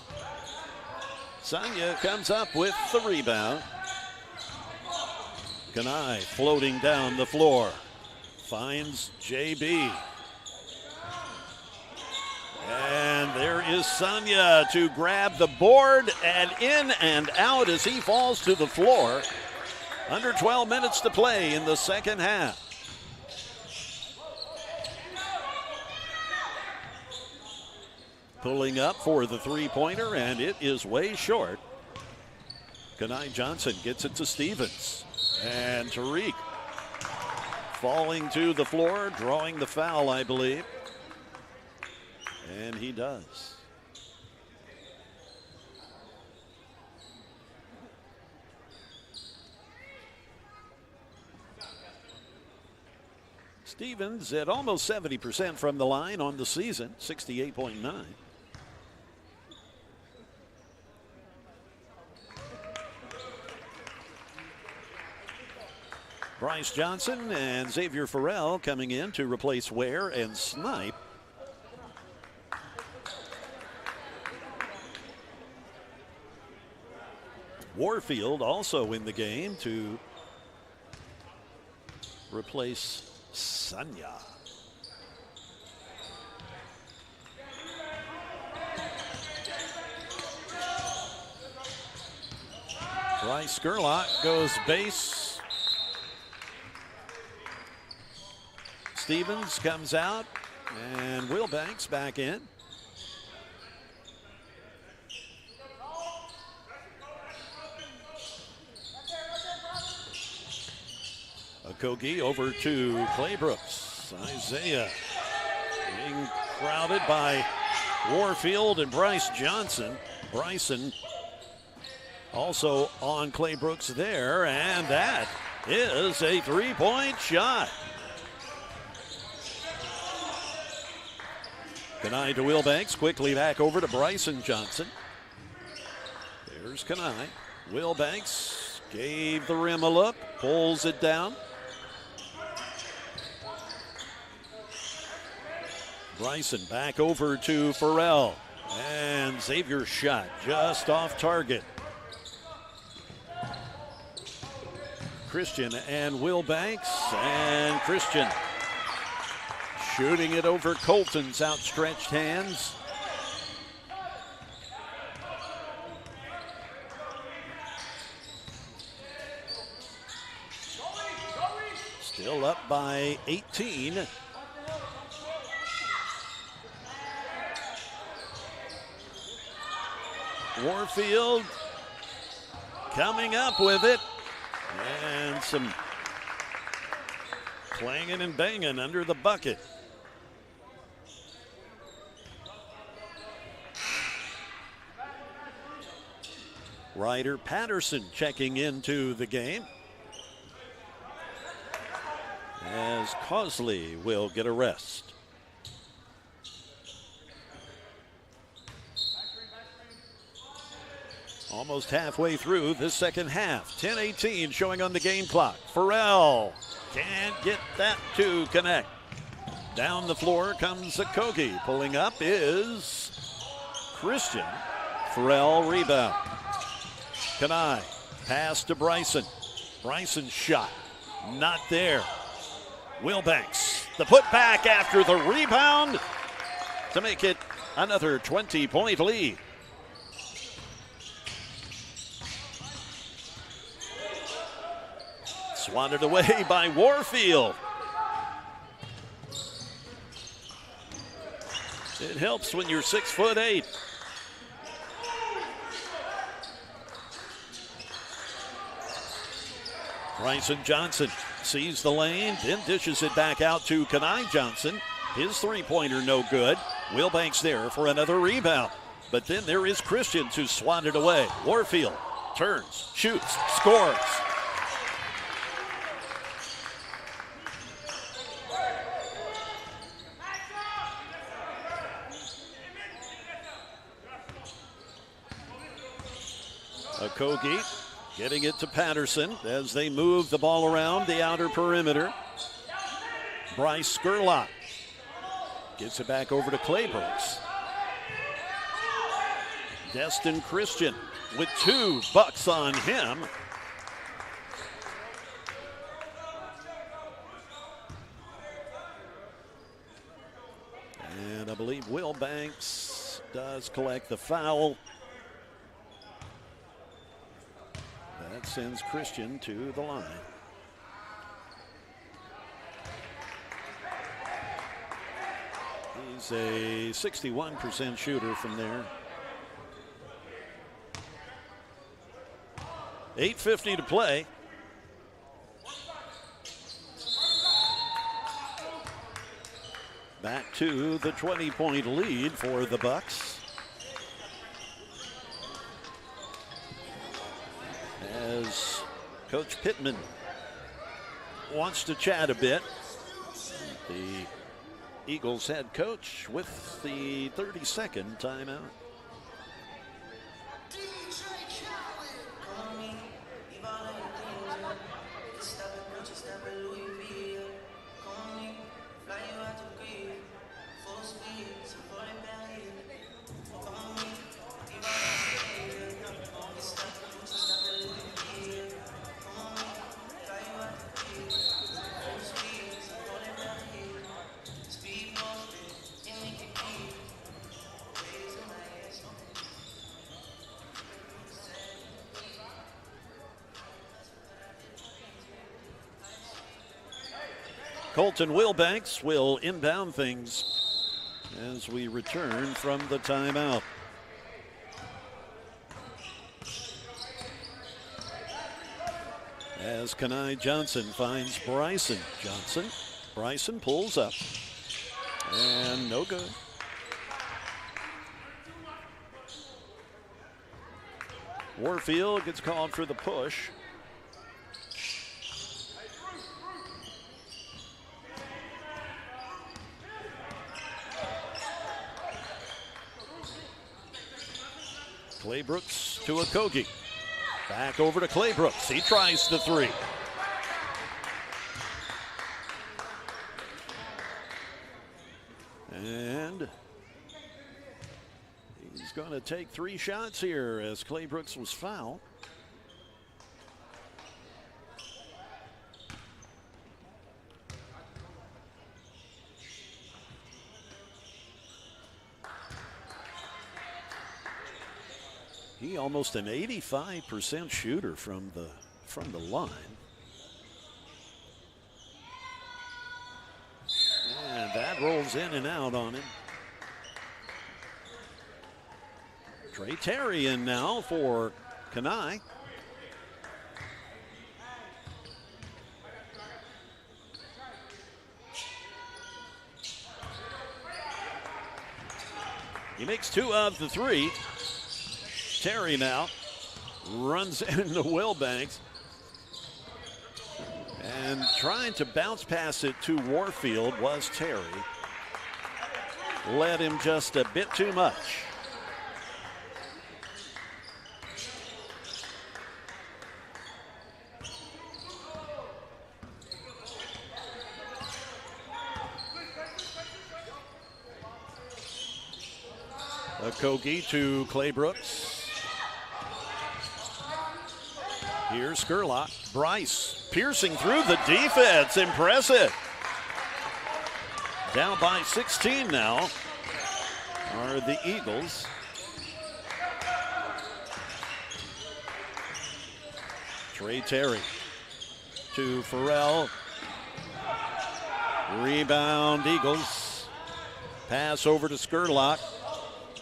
Sunya comes up with the rebound. Kenai floating down the floor. Finds JB. And there is Sunya to grab the board and in and out as he falls to the floor. Under 12 minutes to play in the second half. Pulling up for the three-pointer, and it is way short. Kenai Johnson gets it to Stevens. And Tariq falling to the floor, drawing the foul, I believe. And he does. Stevens at almost 70% from the line on the season, 68.9. Bryce Johnson and Xavier Farrell coming in to replace Ware and Snipe. Warfield also in the game to replace Sanya. Bryce Gerlach goes base. Stevens comes out, and Wilbanks back in. Okogie over to Claybrooks. Isaiah being crowded by Warfield and Bryce Johnson. Bryson also on Claybrooks there, and that is a three-point shot. Kanai to Wilbanks, quickly back over to Bryson Johnson. There's Kanai. Wilbanks gave the rim a look, pulls it down. Bryson back over to Farrell. And Xavier's shot just off target. Christian and Wilbanks, and Christian shooting it over Colton's outstretched hands. Still up by 18. Warfield coming up with it. And some clanging and banging under the bucket. Ryder Patterson checking into the game, as Cosley will get a rest. Almost halfway through the second half. 10:18 showing on the game clock. Farrell can't get that to connect. Down the floor comes Okogie. Pulling up is Christian. Farrell rebound. Kanai, pass to Bryson. Bryson's shot, not there. Wilbanks, the putback after the rebound to make it another 20-point lead. Swatted away by Warfield. It helps when you're 6'8". Bryson Johnson sees the lane, then dishes it back out to Kanai Johnson. His three-pointer no good. Wilbanks there for another rebound. But then there is Christian who swatted away. Warfield turns, shoots, scores. Okogie getting it to Patterson as they move the ball around the outer perimeter. Bryce Gerlach gets it back over to Claybrooks. Destin Christian with 2 bucks on him. And I believe Wilbanks does collect the foul. That sends Christian to the line. He's a 61% shooter from there. 8:50 to play. Back to the 20-point lead for the Bucks. As Coach Pittman wants to chat a bit. The Eagles head coach with the 32nd timeout. Colton Wilbanks will inbound things as we return from the timeout. As Kenai Johnson finds Bryson. Bryson pulls up. And no good. Warfield gets called for the push. Claybrooks to Okogie. Back over to Claybrooks. He tries the three. And he's going to take 3 shots here as Claybrooks was fouled. He almost an 85% shooter from the line. And that rolls in and out on him. Trey Terry in now for Kenai. He makes 2 of the 3. Terry now runs into Wilbanks and trying to bounce pass it to Warfield was Terry. Led him just a bit too much. Okogie to Claybrooks. Here's Skurlock. Bryce piercing through the defense. Impressive. Down by 16 now are the Eagles. Trey Terry to Farrell. Rebound Eagles. Pass over to Skurlock.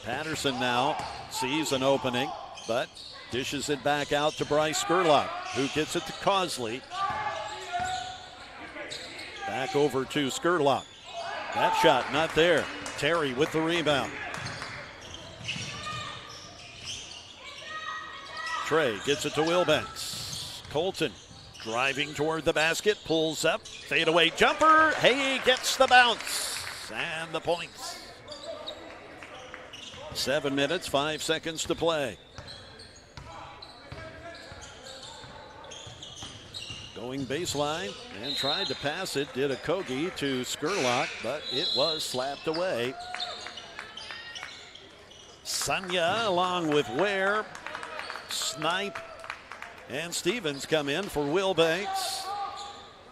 Patterson now sees an opening, but dishes it back out to Bryce Skurlock, who gets it to Cosley. Back over to Skurlock. That shot not there. Terry with the rebound. Trey gets it to Wilbanks. Colton driving toward the basket, pulls up, fadeaway jumper. Hay gets the bounce and the points. 7 minutes, 5 seconds to play. Going baseline and tried to pass it. Did Okogie to Skurlock, but it was slapped away. Sunya along with Ware, Snipe, and Stevens come in for Wilbanks,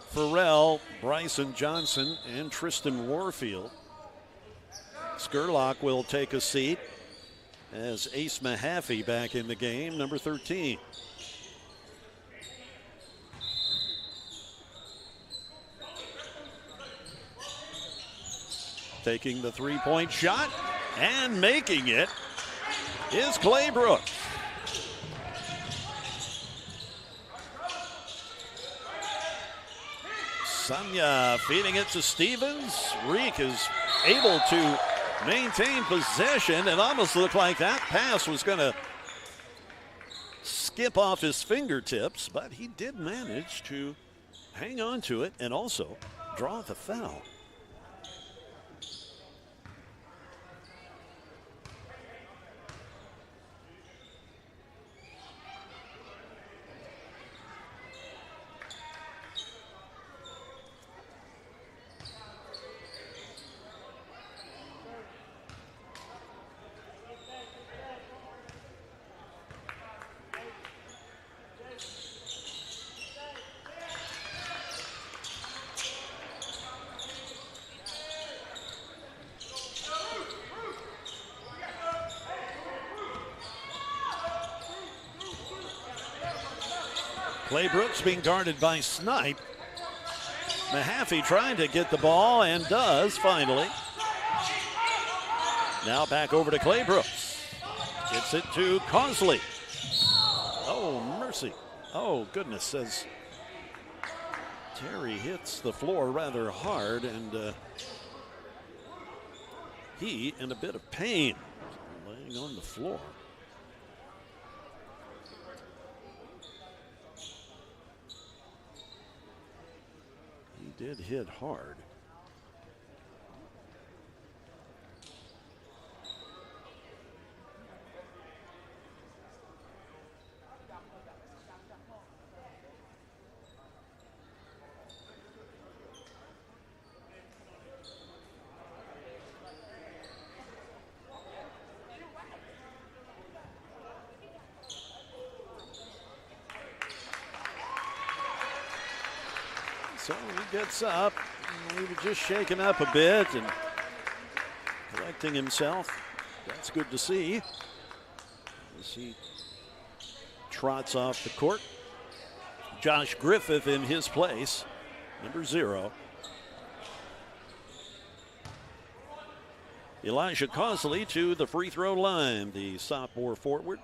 Farrell, Bryson Johnson, and Tristan Warfield. Skurlock will take a seat as Ace Mahaffey back in the game, number 13. Taking the three-point shot and making it is Claybrooks. Sunya feeding it to Stevens. Reek is able to maintain possession. It almost looked like that pass was going to skip off his fingertips, but he did manage to hang on to it and also draw the foul. Clay Brooks being guarded by Snipe. Mahaffey trying to get the ball and does finally. Now back over to Clay Brooks. Gets it to Causley. Oh, mercy. Oh, goodness, says Terry hits the floor rather hard, and he in a bit of pain, laying on the floor. He did hit hard. So he gets up. He was just shaken up a bit and collecting himself. That's good to see as he trots off the court. Josh Griffith in his place, number 0. Elijah Causley to the free throw line, the sophomore forward.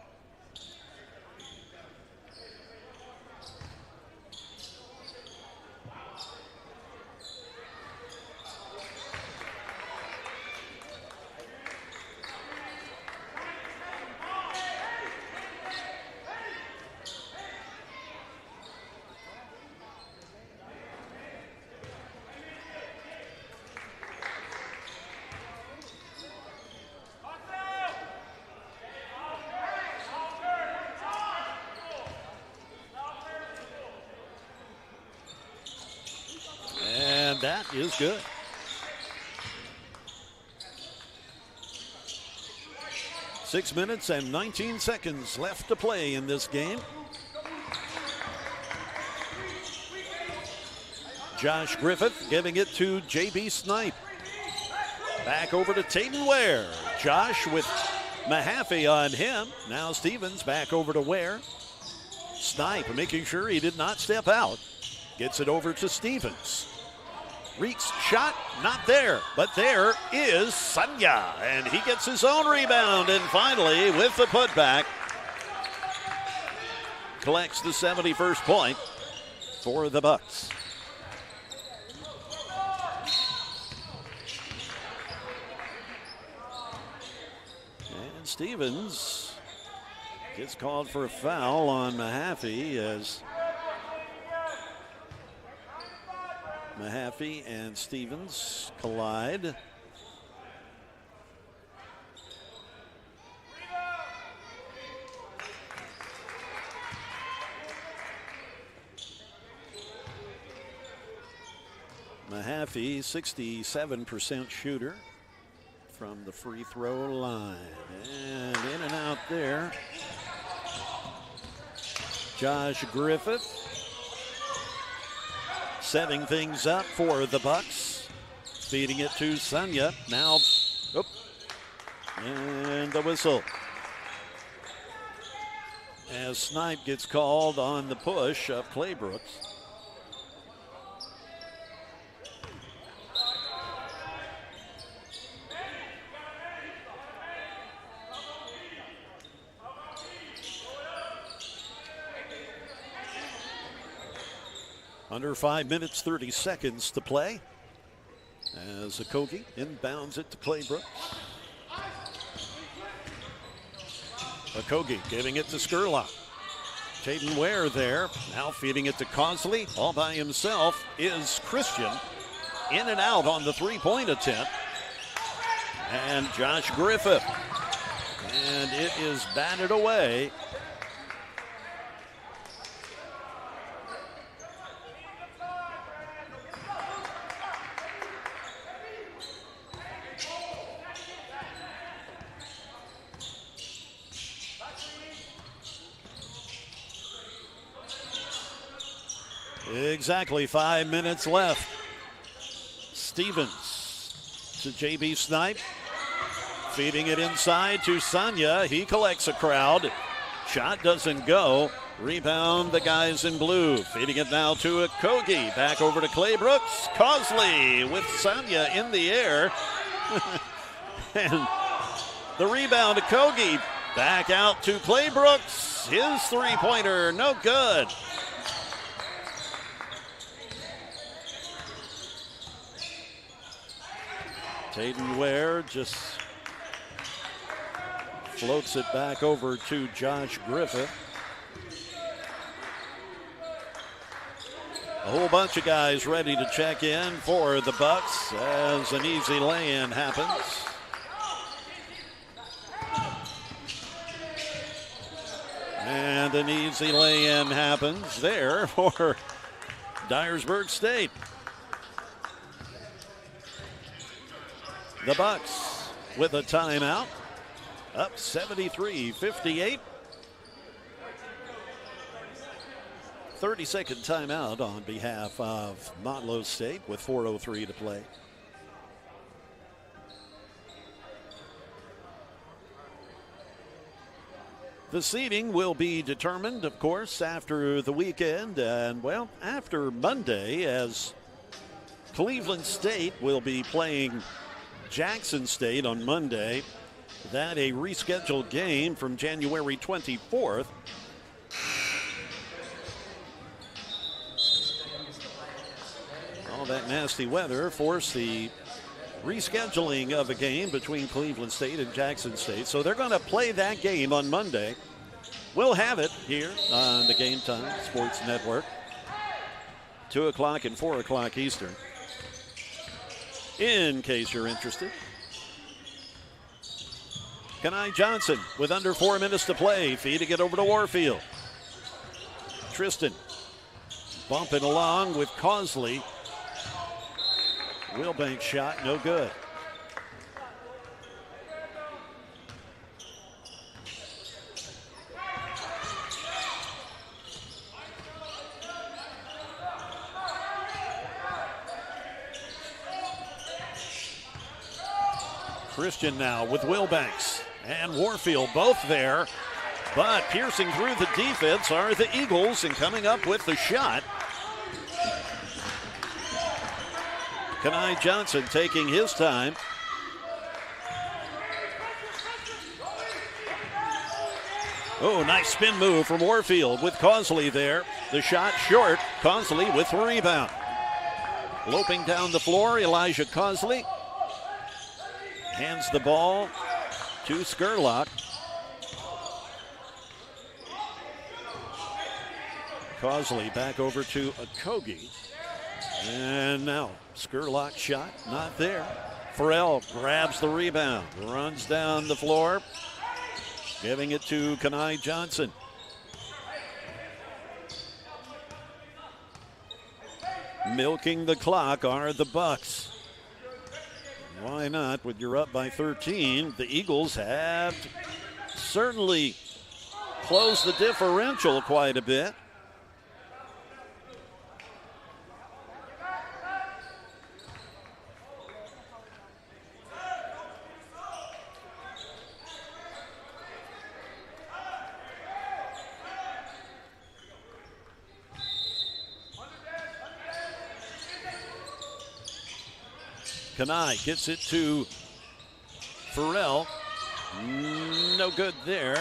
That is good. Six minutes and 19 seconds left to play in this game. Josh Griffith giving it to J.B. Snipe. Back over to Tayton Ware. Josh with Mahaffey on him. Now Stevens back over to Ware. Snipe making sure he did not step out. Gets it over to Stevens. Reeks shot, not there, but there is Sanya, and he gets his own rebound, and finally, with the putback, collects the 71st point for the Bucks. And Stevens gets called for a foul on Mahaffey as Mahaffey and Stevens collide. Mahaffey, 67% shooter from the free throw line. And in and out there, Josh Griffith setting things up for the Bucks. Feeding it to Sanya. Now, and the whistle. As Snipe gets called on the push of Clay Brooks. Under 5 minutes, 30 seconds to play. As Okogie inbounds it to Clay Brooks. Okogie giving it to Skurlock. Tayton Ware there, now feeding it to Causley. All by himself is Christian. In and out on the three-point attempt. And Josh Griffith. And it is batted away. Exactly 5 minutes left. Stevens to J.B. Snipe. Feeding it inside to Sanya. He collects a crowd. Shot doesn't go. Rebound, the guys in blue. Feeding it now to Okogie. Back over to Clay Brooks. Cosley with Sonia in the air. And the rebound, Okogie. Back out to Clay Brooks. His three-pointer, no good. Tatum Ware just floats it back over to Josh Griffith. A whole bunch of guys ready to check in for the Bucks as an easy lay-in happens. And an easy lay-in happens there for Dyersburg State. The Bucks with a timeout, up 73-58. 30-second timeout on behalf of Motlow State with 4:03 to play. The seeding will be determined, of course, after the weekend and, well, after Monday, as Cleveland State will be playing Jackson State on Monday. That a rescheduled game from January 24th. All that nasty weather forced the rescheduling of a game between Cleveland State and Jackson State. So they're going to play that game on Monday. We'll have it here on the Game Time Sports Network. 2 o'clock and 4 o'clock Eastern, in case you're interested. Kenai Johnson with under 4 minutes to play, feeding it over to Warfield. Tristan bumping along with Cosley. Wilbanks shot, no good. Christian now with Wilbanks and Warfield both there, but piercing through the defense are the Eagles, and coming up with the shot, Kenai Johnson taking his time. Oh, nice spin move from Warfield with Cosley there. The shot short. Cosley with the rebound. Loping down the floor, Elijah Cosley hands the ball to Skurlock. Cosley back over to Okogie. And now Skurlock shot, not there. Farrell grabs the rebound, runs down the floor, giving it to Kenai Johnson. Milking the clock are the Bucks. Why not? When you're up by 13, the Eagles have certainly closed the differential quite a bit. Kenai gets it to Farrell. No good there.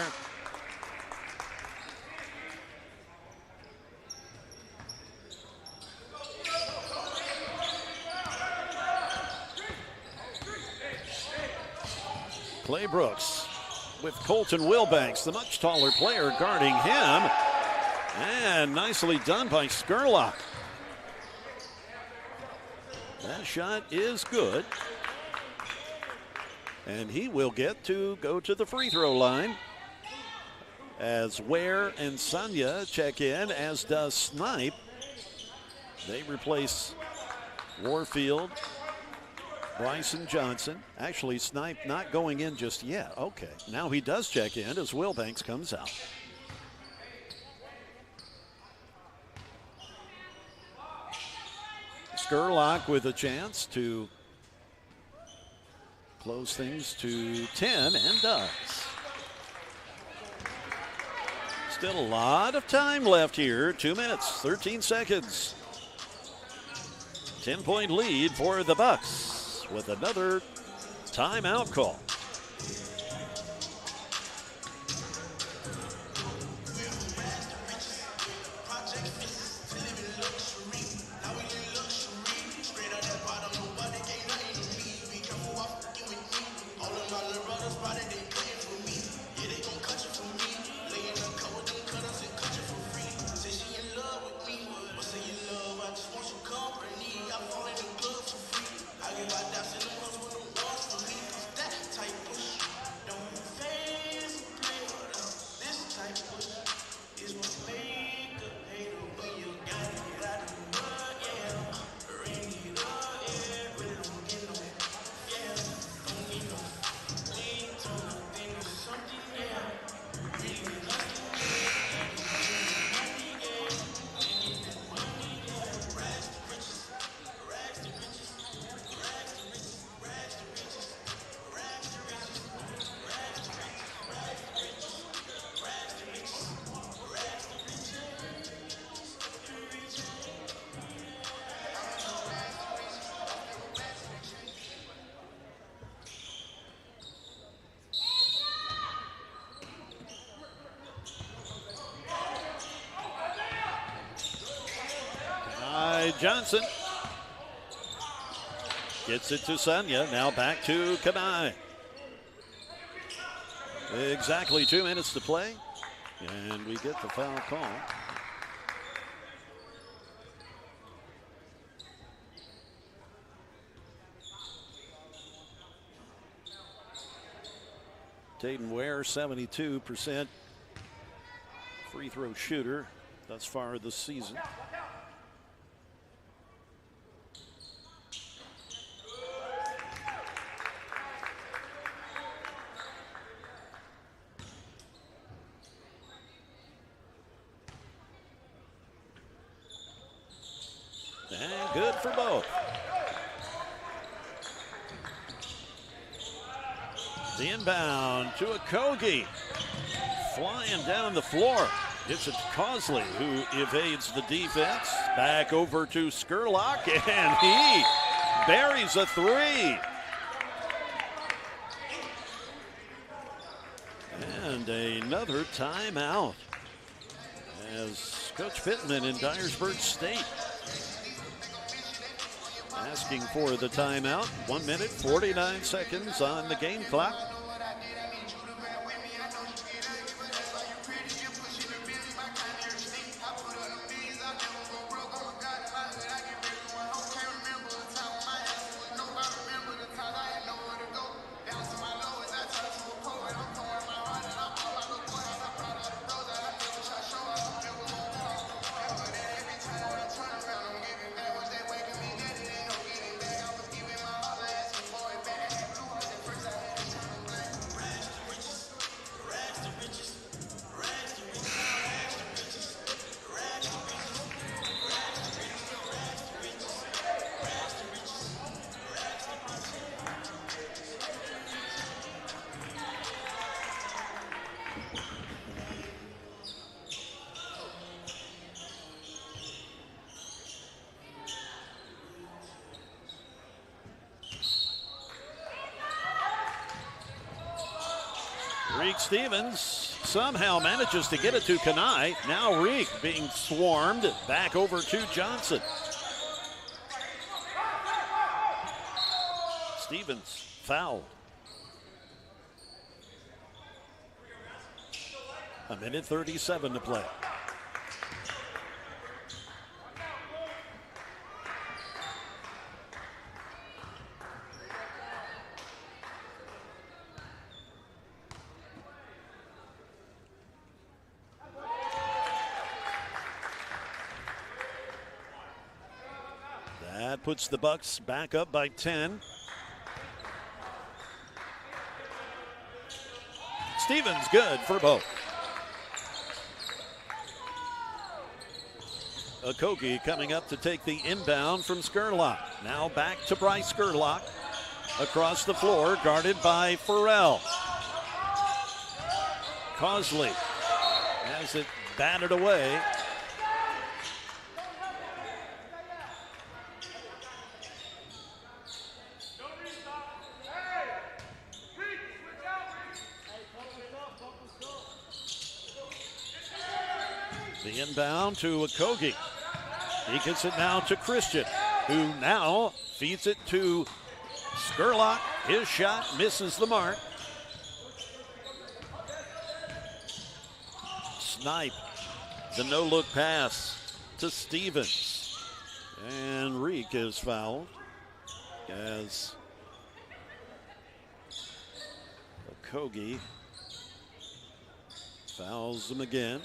Clay Brooks with Colton Wilbanks, the much taller player, guarding him. And nicely done by Skurlock. That shot is good. And he will get to go to the free throw line as Ware and Sonia check in, as does Snipe. They replace Warfield, Bryson Johnson. Actually, Snipe not going in just yet. Okay, now he does check in as Wilbanks comes out. Skurlock with a chance to close things to 10, and does. Still a lot of time left here. 2 minutes, 13 seconds. 10-point lead for the Bucks with another timeout call. Johnson gets it to Sanya. Now back to Kanai. Exactly 2 minutes to play, and we get the foul call. Taden Ware, 72% free throw shooter thus far this season. And good for both. The inbound to Okogie. Flying down the floor. Gets it to Cosley, who evades the defense. Back over to Skurlock, and he buries a three. And another timeout as Coach Pittman in Dyersburg State asking for the timeout. 1 minute, 49 seconds on the game clock. Reek Stevens somehow manages to get it to Kanai. Now Reek being swarmed back over to Johnson. Stevens fouled. 1 minute 37 to play. That puts the Bucks back up by 10. Stevens good for both. Okogie coming up to take the inbound from Skurlock. Now back to Bryce Skurlock. Across the floor, guarded by Farrell. Cosley. has it batted away. The inbound to Okogie. He gets it now to Christian, who now feeds it to Skurlock. His shot misses the mark. Snipe, the no-look pass to Stevens. And Reek is fouled as Okogie fouls him again.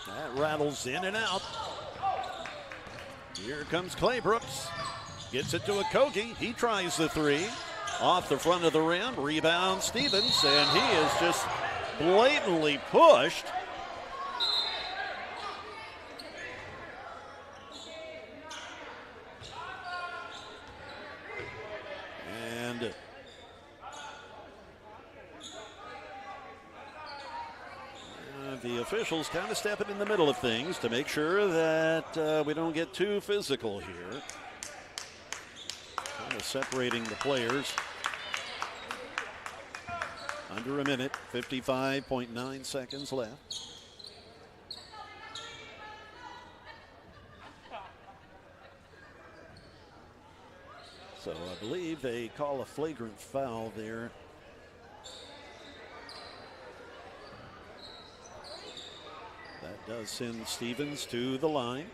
That rattles in and out. Here comes Clay Brooks. Gets it to Okogie. He tries the three. Off the front of the rim. Rebound Stevens. And he is just blatantly pushed. And the officials kind of stepping in the middle of things to make sure that we don't get too physical here. Kind of separating the players. Under a minute, 55.9 seconds left. So I believe they call a flagrant foul there. That does send Stevens to the line.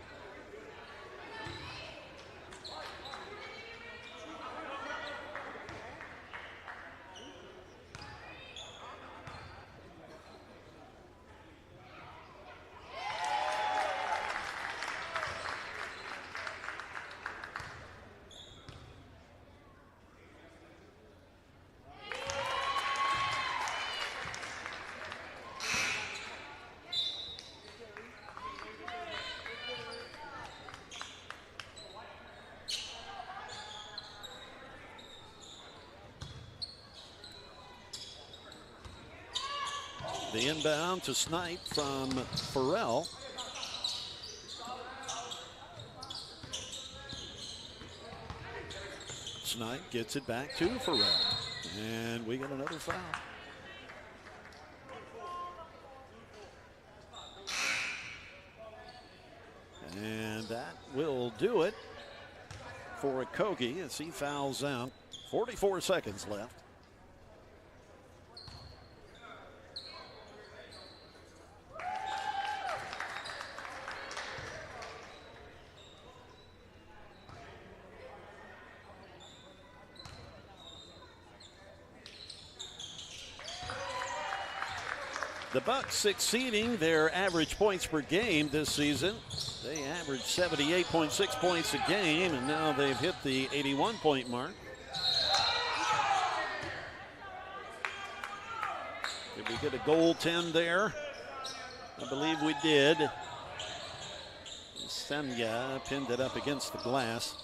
The inbound to Snipe from Farrell. Snipe gets it back to Farrell. And we get another foul. And that will do it for Okogie as he fouls out. 44 seconds left. The Bucks exceeding their average points per game this season. They averaged 78.6 points a game, and now they've hit the 81-point mark. Did we get a goaltend there? I believe we did. Semya pinned it up against the glass.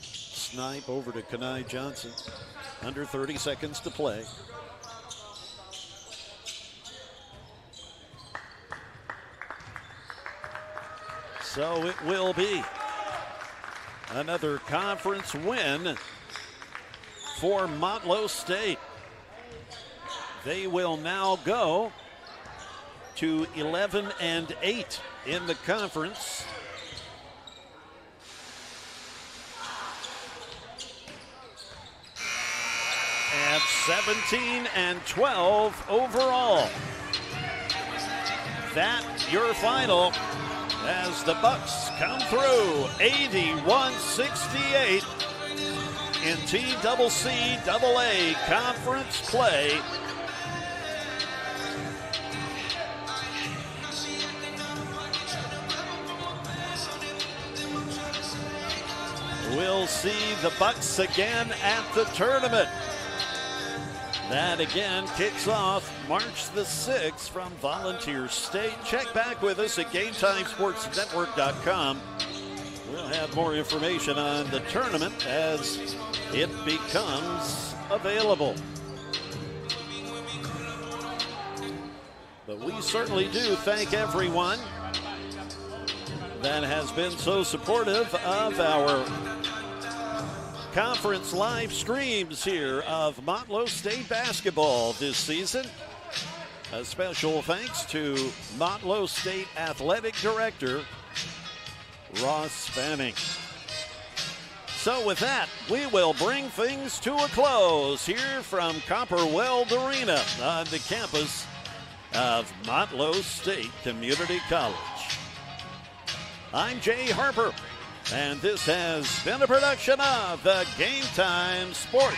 Snipe over to Kenai Johnson. Under 30 seconds to play. So it will be another conference win for Motlow State. They will now go to 11-8 in the conference. And 17-12 overall. That your final as the Bucks come through 81-68 in TCCAA conference play. We'll see the Bucks again at the tournament. That again kicks off March the 6th from Volunteer State. Check back with us at GameTimeSportsNetwork.com. We'll have more information on the tournament as it becomes available. But we certainly do thank everyone that has been so supportive of our conference live streams here of Motlow State basketball this season. A special thanks to Motlow State Athletic Director Ross Fanning. So with that, we will bring things to a close here from Copperweld Arena on the campus of Motlow State Community College. I'm Jay Harper, and this has been a production of the Game Time Sports